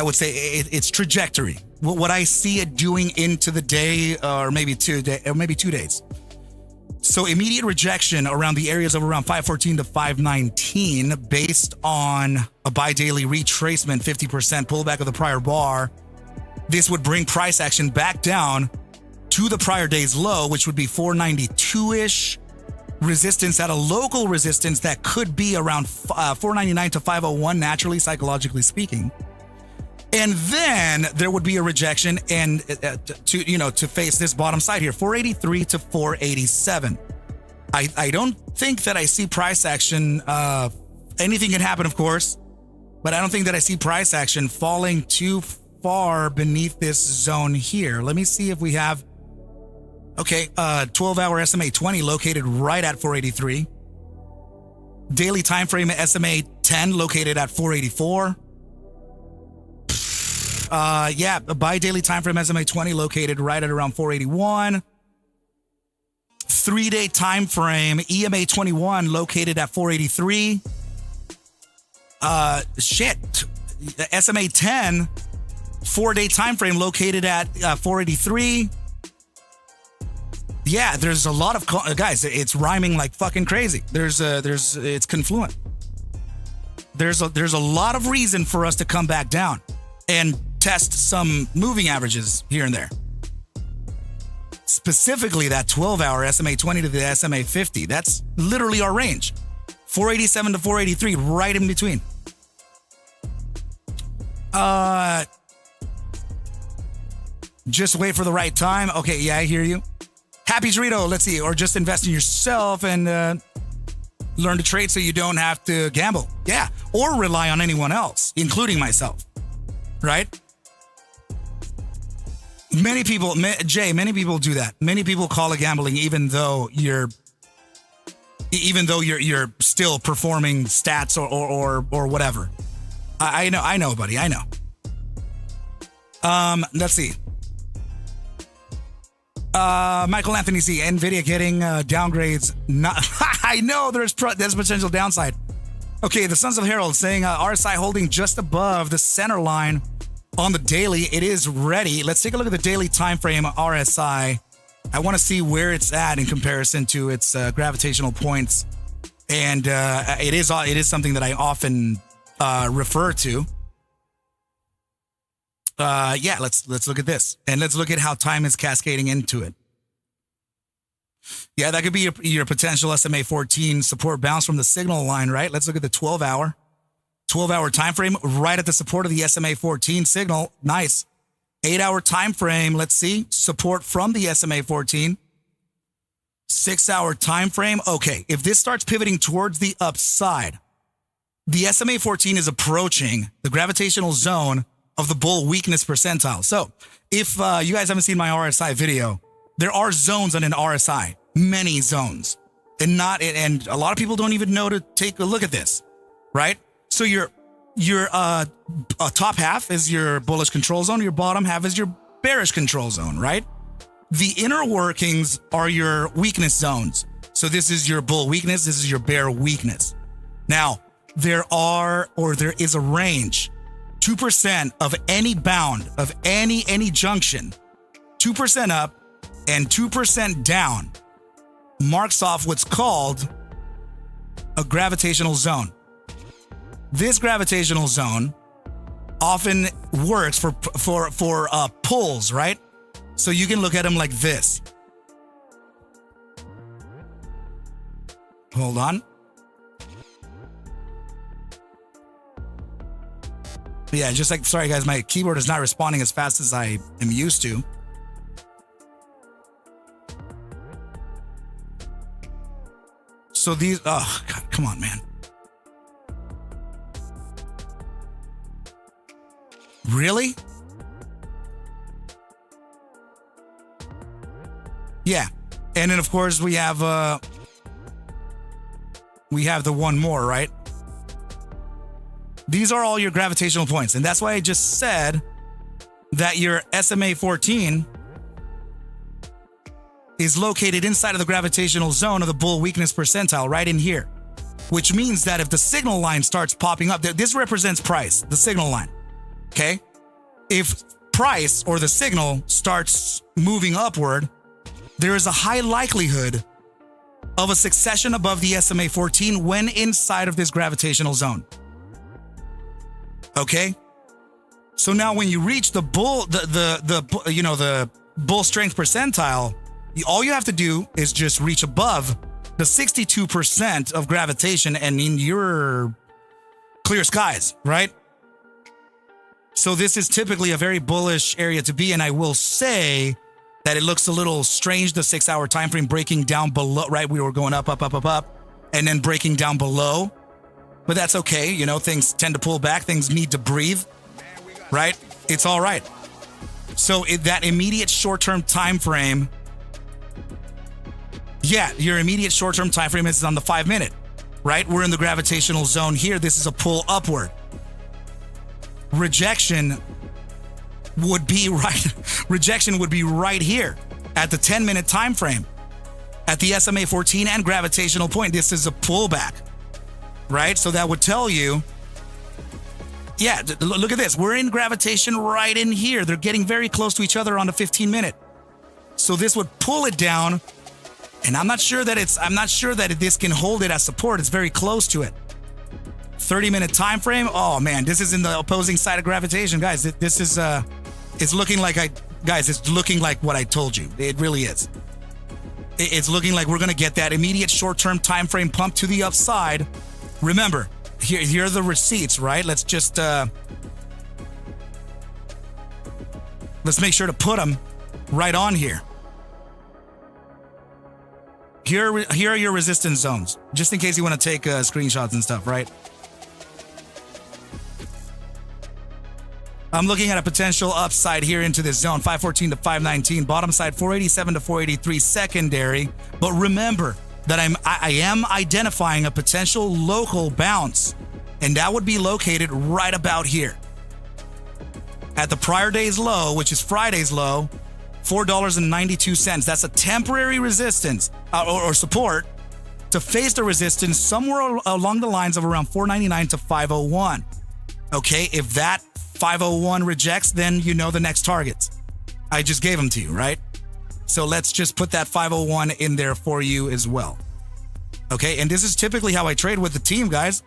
would say, its trajectory. What I see it doing into the day, or maybe 2 days. So immediate rejection around the areas of around 514 to 519 based on a bi-daily retracement, 50% pullback of the prior bar. This would bring price action back down to the prior day's low, which would be 492-ish. Resistance at a local resistance that could be around 499 to 501, naturally, psychologically speaking. And then there would be a rejection and to face this bottom side here, 483 to 487. I don't think that I see price action. Anything can happen, of course, but I don't think that I see price action falling too far beneath this zone here. Let me see if we have. Okay, 12-hour SMA 20 located right at 483. Daily time frame SMA 10 located at 484. Yeah, bi-daily time frame SMA 20 located right at around 481. 3-day time frame EMA 21 located at 483. SMA 10 4-day time frame located at 483. Yeah, there's a lot of guys. It's rhyming like fucking crazy. It's confluent. There's a lot of reason for us to come back down and test some moving averages here and there. Specifically, that 12-hour SMA 20 to the SMA 50. That's literally our range. 487 to 483, right in between. Just wait for the right time. Okay, yeah, I hear you. Happy Dorito, let's see, or just invest in yourself and learn to trade so you don't have to gamble. Yeah, or rely on anyone else, including myself, right? Many people do that. Many people call it gambling, even though you're still performing stats or whatever. I know, buddy. I know. Let's see. Michael Anthony C. NVIDIA getting downgrades. I know there's potential downside. Okay, the Sons of Herald saying RSI holding just above the center line on the daily. It is ready. Let's take a look at the daily time frame RSI. I want to see where it's at in comparison to its gravitational points, and it is something that I often refer to. Yeah, let's look at this, and let's look at how time is cascading into it. Yeah, that could be your potential SMA 14 support bounce from the signal line, right? Let's look at the 12-hour time frame right at the support of the SMA 14 signal. Nice. 8-hour time frame. Let's see support from the SMA 14. 6-hour time frame. Okay, if this starts pivoting towards the upside, the SMA 14 is approaching the gravitational zone of the bull weakness percentile. So if you guys haven't seen my RSI video, there are zones on an RSI, many zones, and a lot of people don't even know to take a look at this, right? So your top half is your bullish control zone, your bottom half is your bearish control zone, right? The inner workings are your weakness zones. So this is your bull weakness, this is your bear weakness. Now, there is a range, 2% of any bound of any junction, 2% up and 2% down marks off what's called a gravitational zone. This gravitational zone often works for pulls, right? So you can look at them like this. Hold on. Yeah, just like, sorry guys, my keyboard is not responding as fast as I am used to. So these, oh God, come on, man. Really? Yeah. And then of course we have the one more, right? These are all your gravitational points. And that's why I just said that your SMA 14 is located inside of the gravitational zone of the bull weakness percentile, right in here. Which means that if the signal line starts popping up, this represents price, the signal line, okay? If price or the signal starts moving upward, there is a high likelihood of a succession above the SMA 14 when inside of this gravitational zone. Okay, so now when you reach the bull, the bull strength percentile, all you have to do is just reach above the 62% of gravitation, and in your clear skies, right? So this is typically a very bullish area to be in. I will say that it looks a little strange, the 6-hour time frame breaking down below, right? We were going up, and then breaking down below. But that's okay, you know, things tend to pull back, things need to breathe, right? It's all right. So that immediate short-term time frame, yeah, your immediate short-term time frame is on the 5-minute, right? We're in the gravitational zone here. This is a pull upward. Rejection would be right here at the 10-minute time frame at the SMA 14 and gravitational point. This is a pullback. Right? So that would tell you, yeah, look at this. We're in gravitation right in here. They're getting very close to each other on the 15-minute. So this would pull it down. And I'm not sure that this can hold it as support. It's very close to it. 30-minute time frame. Oh man, this is in the opposing side of gravitation, guys. This is it's looking like it's looking like what I told you. It really is. It's looking like we're going to get that immediate short-term time frame pump to the upside. Remember, here are the receipts, right? Let's just let's make sure to put them right on here. Here are your resistance zones, just in case you want to take screenshots and stuff, right? I'm looking at a potential upside here into this zone, 514 to 519, bottom side 487 to 483 secondary. But remember that I am identifying a potential local bounce, and that would be located right about here at the prior day's low, which is Friday's low, $4.92. That's a temporary resistance or support to face the resistance somewhere along the lines of around 499 to 501. Okay, if that 501 rejects, then you know the next targets. I just gave them to you, right? So let's just put that 501 in there for you as well. Okay, and this is typically how I trade with the team, guys.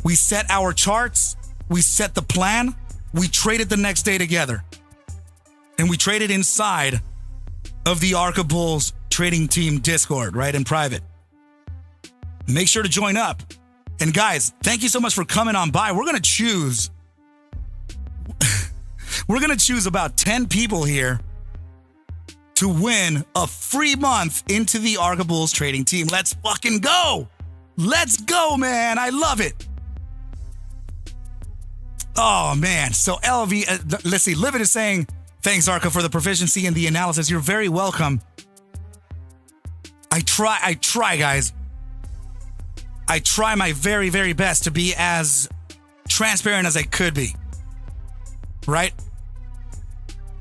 We set our charts, we set the plan, we trade it the next day together. And we trade it inside of the Arca Bulls trading team Discord, right, in private. Make sure to join up. And guys, thank you so much for coming on by. We're going to choose about 10 people here to win a free month into the Arca Bulls trading team. Let's fucking go. Let's go, man. I love it. Oh, man. So LV, let's see. Livid is saying, thanks, Arca, for the proficiency in the analysis. You're very welcome. I try, guys. I try my very, very best to be as transparent as I could be. Right?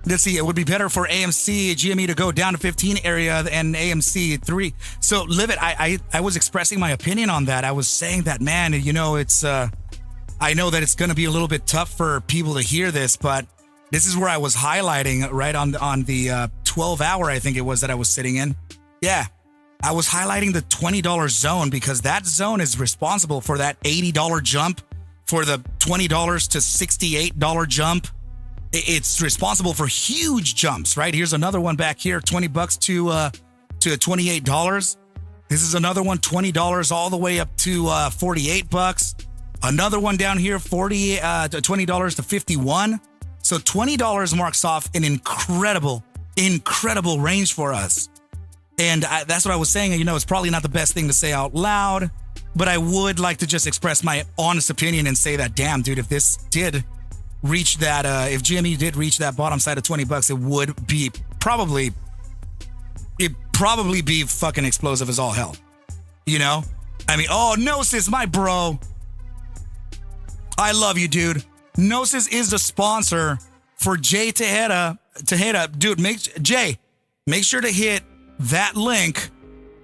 Let's see. It would be better for AMC GME to go down to 15 area and AMC 3. So, Livid, I was expressing my opinion on that. I was saying that, man, you know, it's... I know that it's going to be a little bit tough for people to hear this, but this is where I was highlighting right on the 12 hour, I think it was, that I was sitting in. Yeah, I was highlighting the $20 zone because that zone is responsible for that $80 jump, for the $20 to $68 jump. It's responsible for huge jumps, right? Here's another one back here, $20 to $28. This is another one, $20 all the way up to $48. Another one down here, $20 to $51. So $20 marks off an incredible range for us. And that's what I was saying. You know, it's probably not the best thing to say out loud, but I would like to just express my honest opinion and say that, damn, dude, if this did reach that, if GME did reach that bottom side of $20, it would be probably be fucking explosive as all hell. You know? I mean, oh, Gnosis, my bro. I love you, dude. Gnosis is the sponsor for Jay Tejeda. Dude, make sure to hit that link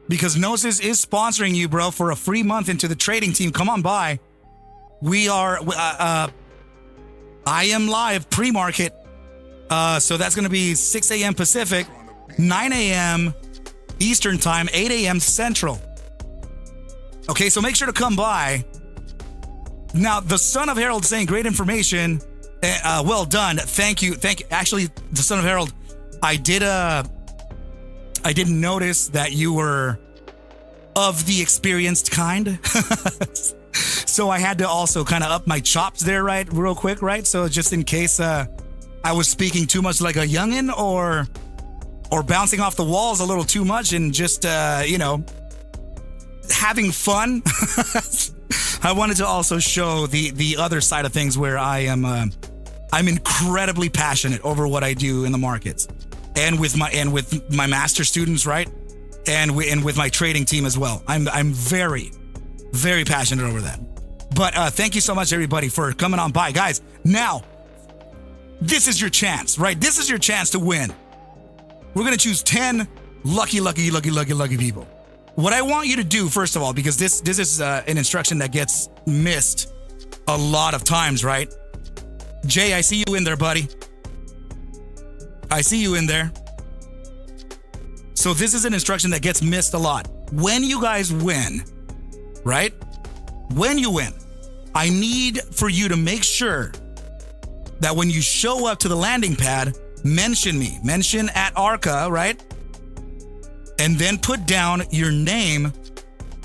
because Gnosis is sponsoring you, bro, for a free month into the trading team. Come on by. We are, I am live pre-market. So that's going to be 6 a.m. Pacific, 9 a.m. Eastern time, 8 a.m. Central. Okay, so make sure to come by. Now, the Son of Harold saying great information. Well done. Thank you. Actually, the Son of Harold, I didn't notice that you were of the experienced kind. So I had to also kind of up my chops there, right? Real quick, right? So just in case I was speaking too much like a youngin or bouncing off the walls a little too much and just, having fun. I wanted to also show the other side of things where I'm incredibly passionate over what I do in the markets and with my master students, right? And with my trading team as well. I'm very, very passionate over that. But thank you so much, everybody, for coming on by. Guys, now, this is your chance, right? This is your chance to win. We're going to choose 10 lucky people. What I want you to do, first of all, because this is an instruction that gets missed a lot of times, right? Jay, I see you in there, buddy. I see you in there. So this is an instruction that gets missed a lot. When you guys win, right? When you win, I need for you to make sure that when you show up to the landing pad, mention me. Mention at Arca, right? And then put down your name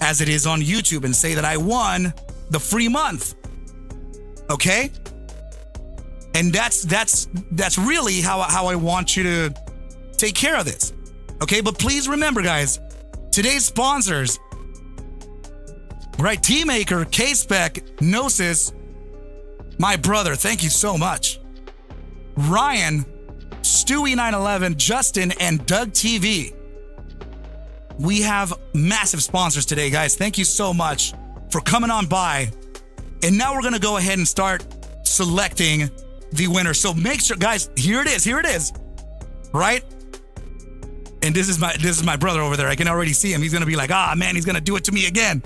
as it is on YouTube and say that I won the free month. Okay? And that's really how I want you to take care of this. Okay? But please remember, guys, today's sponsors, right? T-Maker, K-Spec, Gnosis, my brother, thank you so much. Ryan, Stewie911, Justin, and Doug TV. We have massive sponsors today, guys. Thank you so much for coming on by. And now we're going to go ahead and start selecting the winner. So make sure, guys, here it is, right? And this is my brother over there. I can already see him. He's going to be like, man, he's going to do it to me again.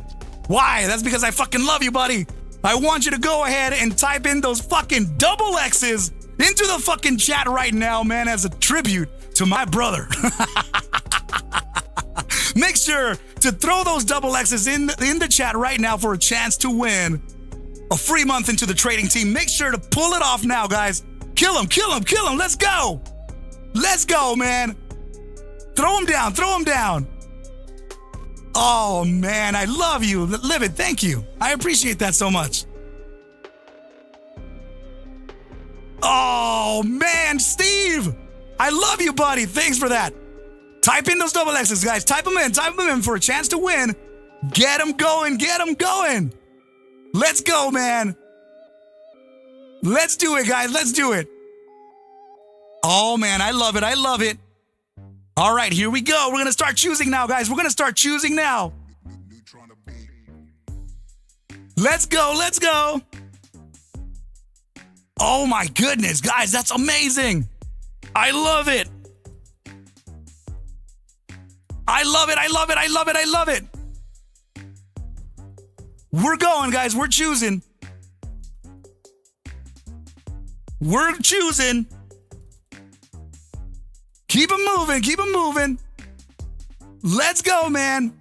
Why? That's because I fucking love you, buddy. I want you to go ahead and type in those fucking double X's into the fucking chat right now, man, as a tribute to my brother. Make sure to throw those double X's in the chat right now for a chance to win a free month into the trading team. Make sure to pull it off now, guys. Kill him. Let's go. Let's go, man. Throw him down. Oh, man, I love you. Live it. Thank you. I appreciate that so much. Oh, man, Steve. I love you, buddy. Thanks for that. Type in those double X's, guys. Type them in for a chance to win. Get them going, get them going. Let's go, man. Let's do it, guys. Let's do it. Oh, man, I love it. I love it. All right, here we go. We're going to start choosing now, guys. We're going to start choosing now. Let's go. Let's go. Oh, my goodness, guys. That's amazing. I love it. I love it. I love it. I love it. I love it. We're going, guys. We're choosing. We're choosing. Keep them moving. Keep them moving. Let's go, man.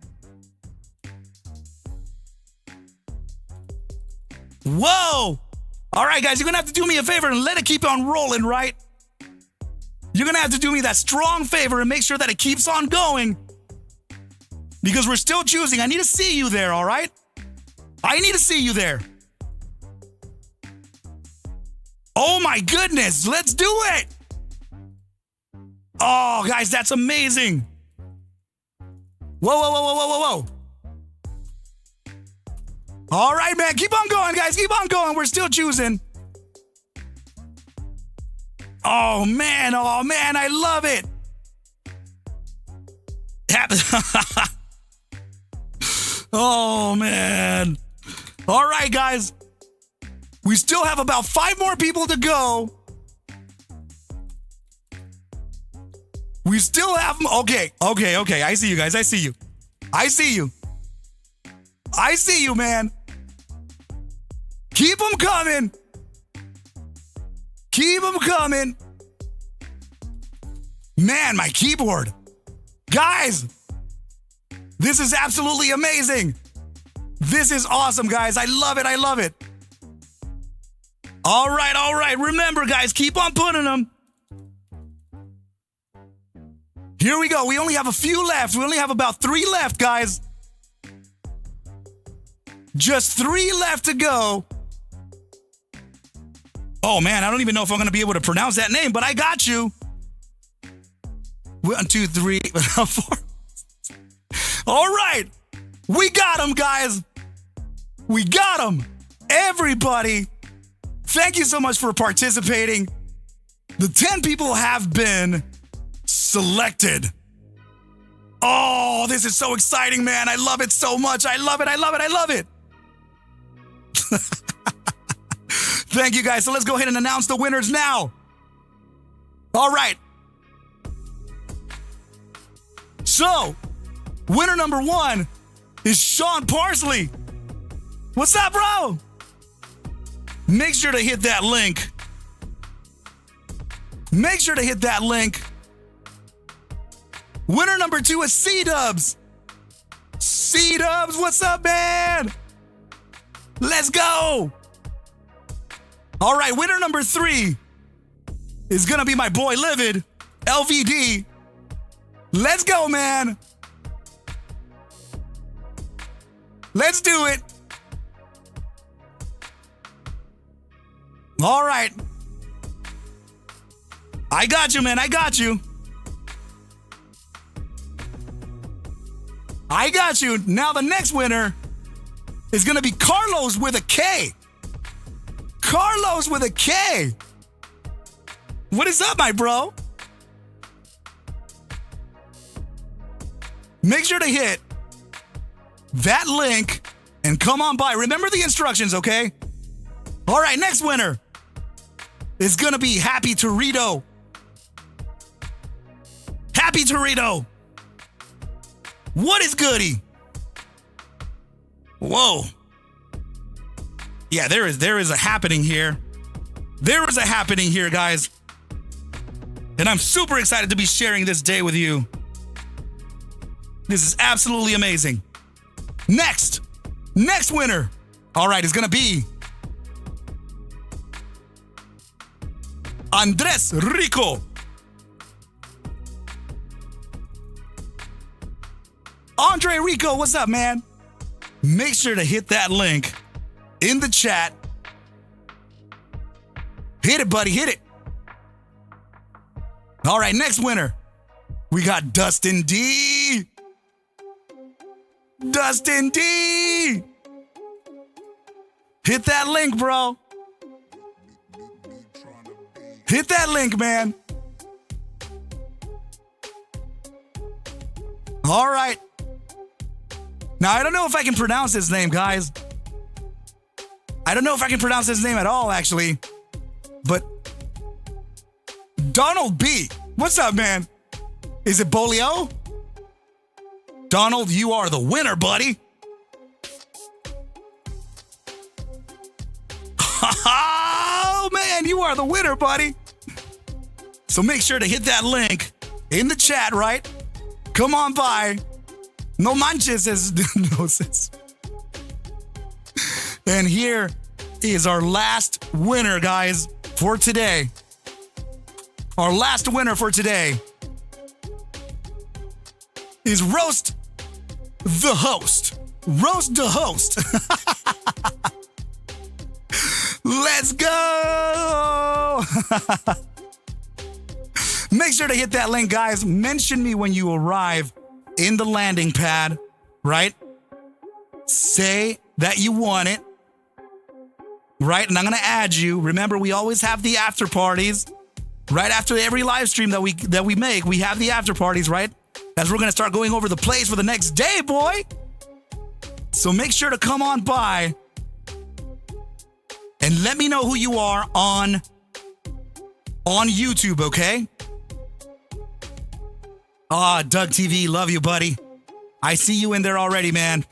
Whoa. All right, guys, you're going to have to do me a favor and let it keep on rolling, right? You're going to have to do me that strong favor and make sure that it keeps on going because we're still choosing. I need to see you there, all right? I need to see you there. Oh, my goodness. Let's do it. Oh, guys, that's amazing. Whoa, whoa, whoa, whoa, whoa, whoa, whoa. All right, man. Keep on going, guys. Keep on going. We're still choosing. Oh, man. Oh, man. I love it. Oh, man. All right, guys. We still have about 5 more people to go. We still have... Okay. I see you, guys. I see you. I see you. I see you, man. Keep them coming. Keep them coming. Man, my keyboard. Guys, this is absolutely amazing. This is awesome, guys. I love it. I love it. All right, all right. Remember, guys, keep on putting them. Here we go. We only have a few left. We only have about 3 left, guys. Just 3 left to go. Oh, man, I don't even know if I'm going to be able to pronounce that name, but I got you. 1, 2, 3, 4. All right. We got them, guys. We got them. Everybody, thank you so much for participating. The 10 people have been selected. Oh, this is so exciting, man. I love it so much. I love it. I love it. I love it. Thank you, guys. So let's go ahead and announce the winners now. All right. So, winner number 1 is Sean Parsley. What's up, bro? Make sure to hit that link. Make sure to hit that link. Winner number 2 is C-Dubs. C-Dubs, what's up, man? Let's go. All right, winner number 3 is going to be my boy Livid, LVD. Let's go, man. Let's do it. All right. I got you, man. I got you. I got you. Now the next winner is going to be Carlos with a K. Carlos with a K. What is up, my bro? Make sure to hit that link and come on by. Remember the instructions, okay? All right, next winner is going to be Happy Torito. Happy Torito. What is goody? Whoa. Yeah, there is a happening here. There is a happening here, guys. And I'm super excited to be sharing this day with you. This is absolutely amazing. Next winner. All right, is going to be Andres Rico. Andre Rico, what's up, man? Make sure to hit that link in the chat. Hit it, buddy, hit it. All right, next winner. We got Dustin D. Dustin D. Hit that link, bro. Hit that link, man. All right. Now, I don't know if I can pronounce his name, guys. I don't know if I can pronounce his name at all, actually. But Donald B. What's up, man? Is it Bolio? Donald, you are the winner, buddy. Oh, man, you are the winner, buddy. So make sure to hit that link in the chat, right? Come on by. No manches is no sense. And here is our last winner, guys, for today. Our last winner for today is Roast the Host. Roast the Host. Let's go. Make sure to hit that link, guys. Mention me when you arrive in the landing pad, right? Say that you want it, right? And I'm going to add you. Remember, we always have the after parties. Right after every live stream that we make, we have the after parties, right? As we're going to start going over the plays for the next day, boy. So make sure to come on by and let me know who you are on YouTube, okay? Doug TV, love you, buddy. I see you in there already, man.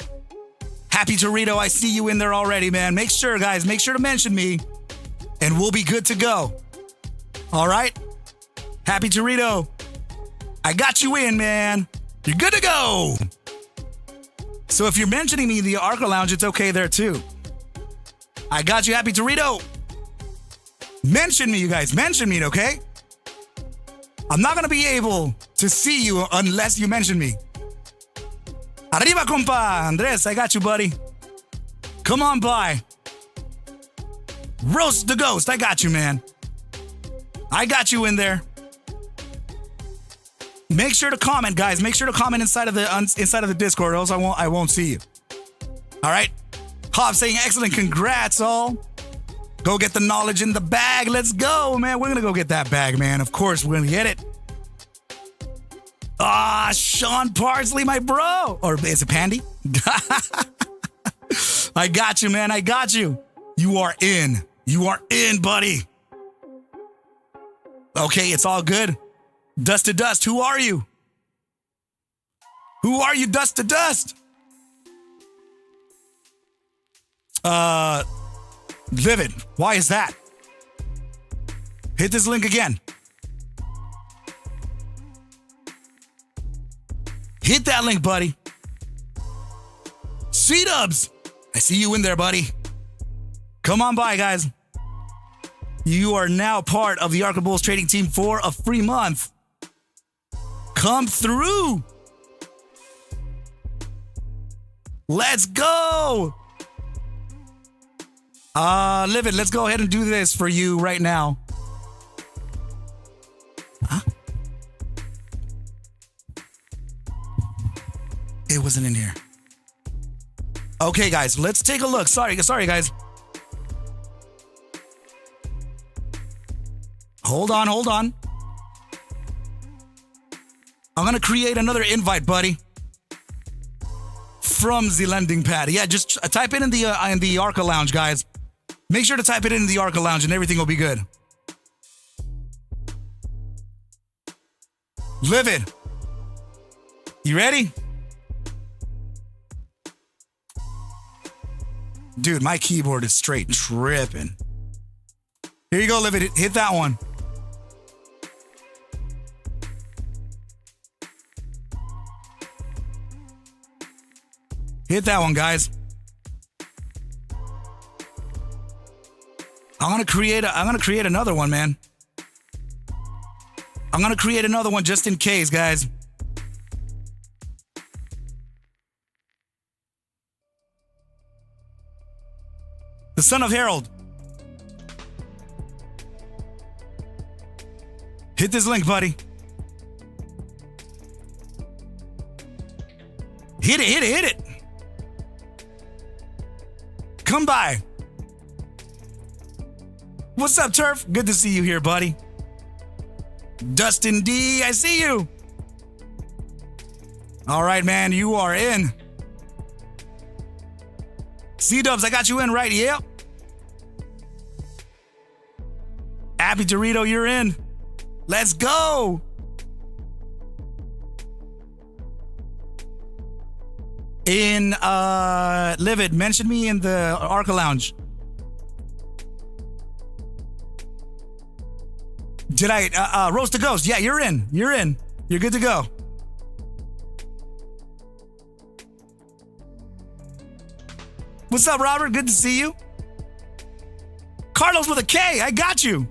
Happy Torito, I see you in there already, man. Make sure, guys, make sure to mention me, and we'll be good to go. All right? Happy Torito, I got you in, man. You're good to go. So if you're mentioning me in the Arca Lounge, it's okay there, too. I got you, Happy Torito. Mention me, you guys. Mention me, okay? I'm not going to be able to see you unless you mention me. Arriba, compa. Andres, I got you, buddy. Come on by. Roast the Ghost. I got you, man. I got you in there. Make sure to comment, guys. Make sure to comment inside of the Discord, or else I won't see you. All right? Hob saying excellent. Congrats, all. Go get the knowledge in the bag. Let's go, man. We're going to go get that bag, man. Of course, we're going to get it. Sean Parsley, my bro. Or is it Pandy? I got you, man. I got you. You are in. You are in, buddy. Okay, it's all good. Dust to Dust, who are you? Who are you, Dust to Dust? Livid. Why is that? Hit this link again. Hit that link, buddy. C-Dubs. I see you in there, buddy. Come on by, guys. You are now part of the Arca Bulls trading team for a free month. Come through. Let's go. Livid, let's go ahead and do this for you right now. Huh? It wasn't in here. Okay, guys, let's take a look. Sorry, guys. Hold on. I'm going to create another invite, buddy. From the landing pad. Yeah, just type it in the Arca Lounge, guys. Make sure to type it in the Arca Lounge and everything will be good. Livid. You ready? Dude, my keyboard is straight tripping. Here you go, Livid. Hit that one. Hit that one, guys. I'm gonna create another one, man. I'm gonna create another one just in case, guys. The son of Harold. Hit this link, buddy. Hit it, hit it, hit it. Come by. What's up, Turf? Good to see you here, buddy. Dustin D, I see you. All right, man, you are in. C-Dubs, I got you in, right? Yep. Happy Dorito, you're in. Let's go. In Livid, mention me in the Arca Lounge. Did I Roast a Ghost? Yeah, you're in. You're in. You're good to go. What's up, Robert? Good to see you. Carlos with a K. I got you.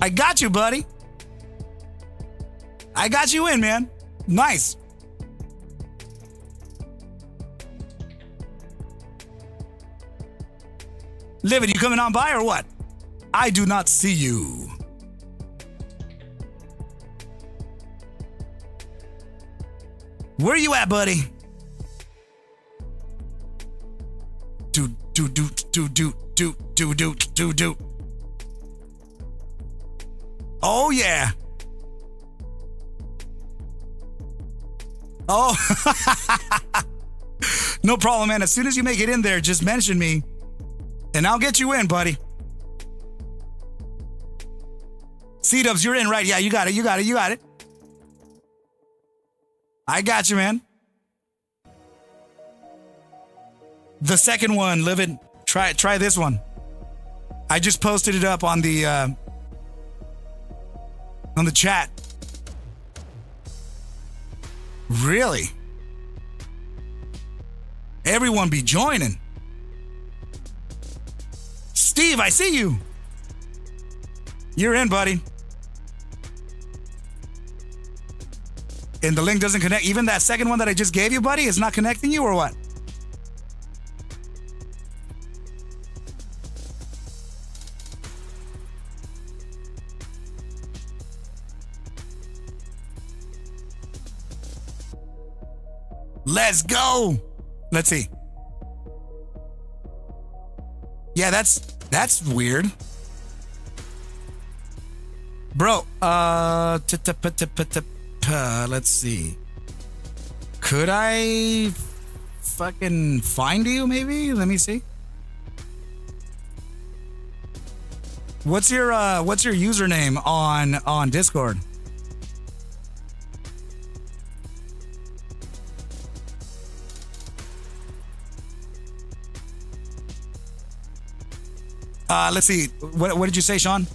I got you, buddy. I got you in, man. Nice. Livid, you coming on by or what? I do not see you. Where you at, buddy? Do. Oh, yeah. Oh, no problem, man. As soon as you make it in there, just mention me and I'll get you in, buddy. C-Dubs, you're in, right? Yeah, you got it. You got it. You got it. I got you, man. The second one, Livid. Try this one. I just posted it up on the chat. Really? Everyone be joining. Steve, I see you. You're in, buddy. And the link doesn't connect. Even that second one that I just gave you, buddy, is not connecting you or what? Let's go. Let's see. Yeah, that's weird. Bro, let's see. Could I fucking find you maybe? Let me see. What's your username on Discord? Let's see. What did you say, Sean?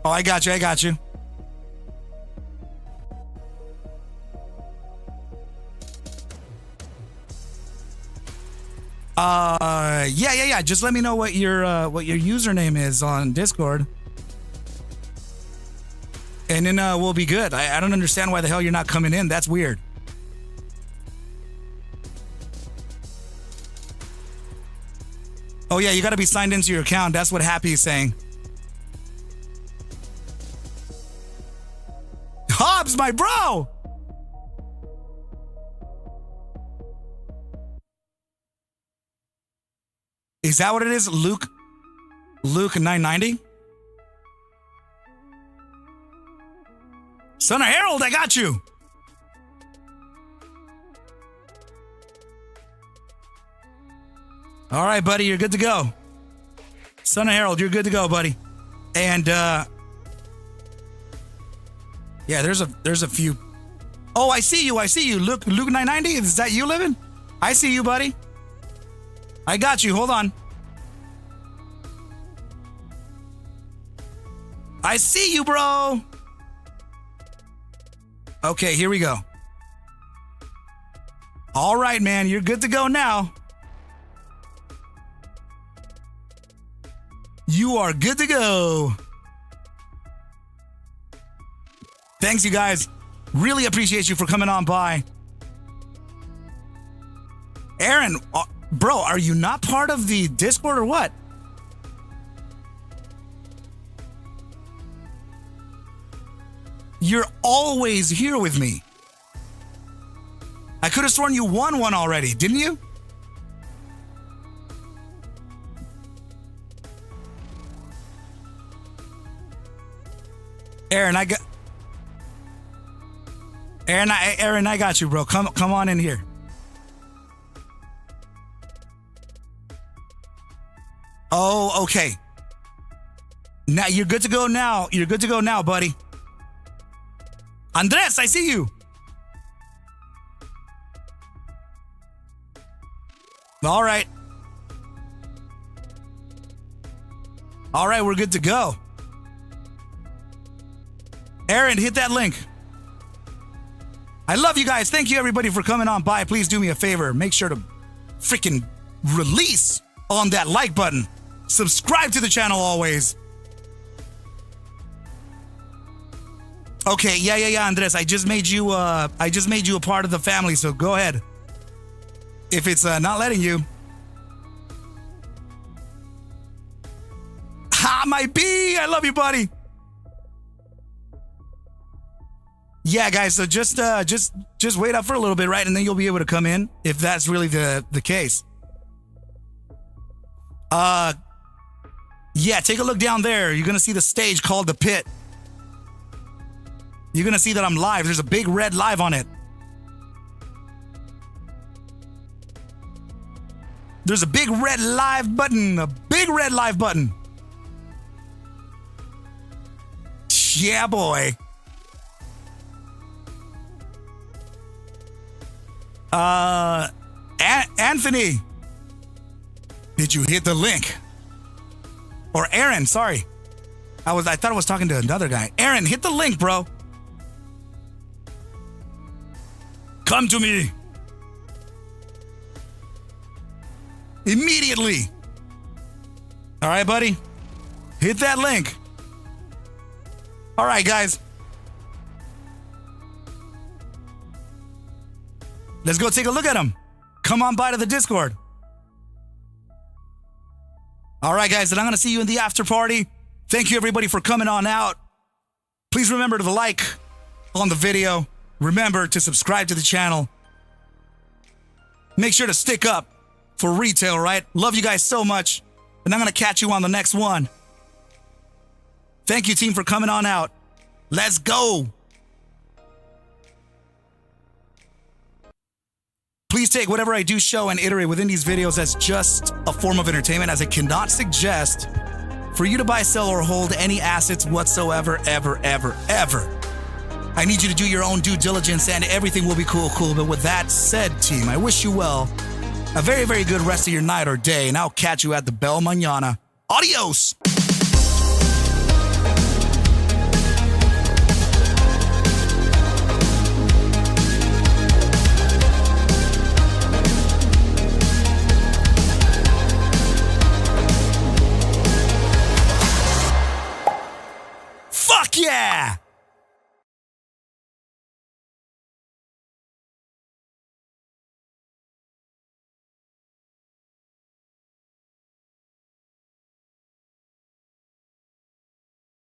Oh, I got you. I got you. Yeah. Just let me know what your username is on Discord, and then we'll be good. I don't understand why the hell you're not coming in. That's weird. Oh yeah, you got to be signed into your account. That's what Happy is saying. Hobbs, my bro. Is that what it is? Luke 990? Son of Harold, I got you. All right, buddy, you're good to go. Son of Harold, you're good to go, buddy. And yeah, there's a few. Oh, I see you. Luke 990. Is that you, Living? I see you, buddy. I got you. Hold on. I see you, bro. Okay, here we go. All right, man, you're good to go now. You are good to go. Thanks, you guys. Really appreciate you for coming on by. Aaron, bro, are you not part of the Discord or what? You're always here with me. I could have sworn you won one already, didn't you? Aaron, I got you, bro. Come on in here. Oh, okay. Now you're good to go now. You're good to go now, buddy. Andres, I see you. All right. All right, we're good to go. Aaron, hit that link. I love you guys. Thank you, everybody, for coming on by. Please do me a favor. Make sure to freaking release on that like button. Subscribe to the channel always. Okay, yeah, Andres. I just made you a part of the family, so go ahead. If it's not letting you. Ha, my B! I love you, buddy. Yeah, guys, so just wait up for a little bit, right? And then you'll be able to come in if that's really the case. Yeah, take a look down there. You're going to see the stage called The Pit. You're going to see that I'm live. There's a big red live on it. There's a big red live button. A big red live button. Yeah, boy. Anthony. Did you hit the link? Or Aaron, sorry. I thought I was talking to another guy. Aaron, hit the link, bro. Come to me. Immediately. All right, buddy. Hit that link. All right, guys. Let's go take a look at him. Come on by to the Discord. All right, guys, and I'm going to see you in the after party. Thank you, everybody, for coming on out. Please remember to like on the video. Remember to subscribe to the channel. Make sure to stick up for retail, right? Love you guys so much. And I'm going to catch you on the next one. Thank you, team, for coming on out. Let's go. Please take whatever I do show and iterate within these videos as just a form of entertainment, as it cannot suggest for you to buy, sell, or hold any assets whatsoever, ever. I need you to do your own due diligence and everything will be cool. But with that said, team, I wish you well. A very, very good rest of your night or day, and I'll catch you at the Bell Mañana. Adios! Fuck yeah!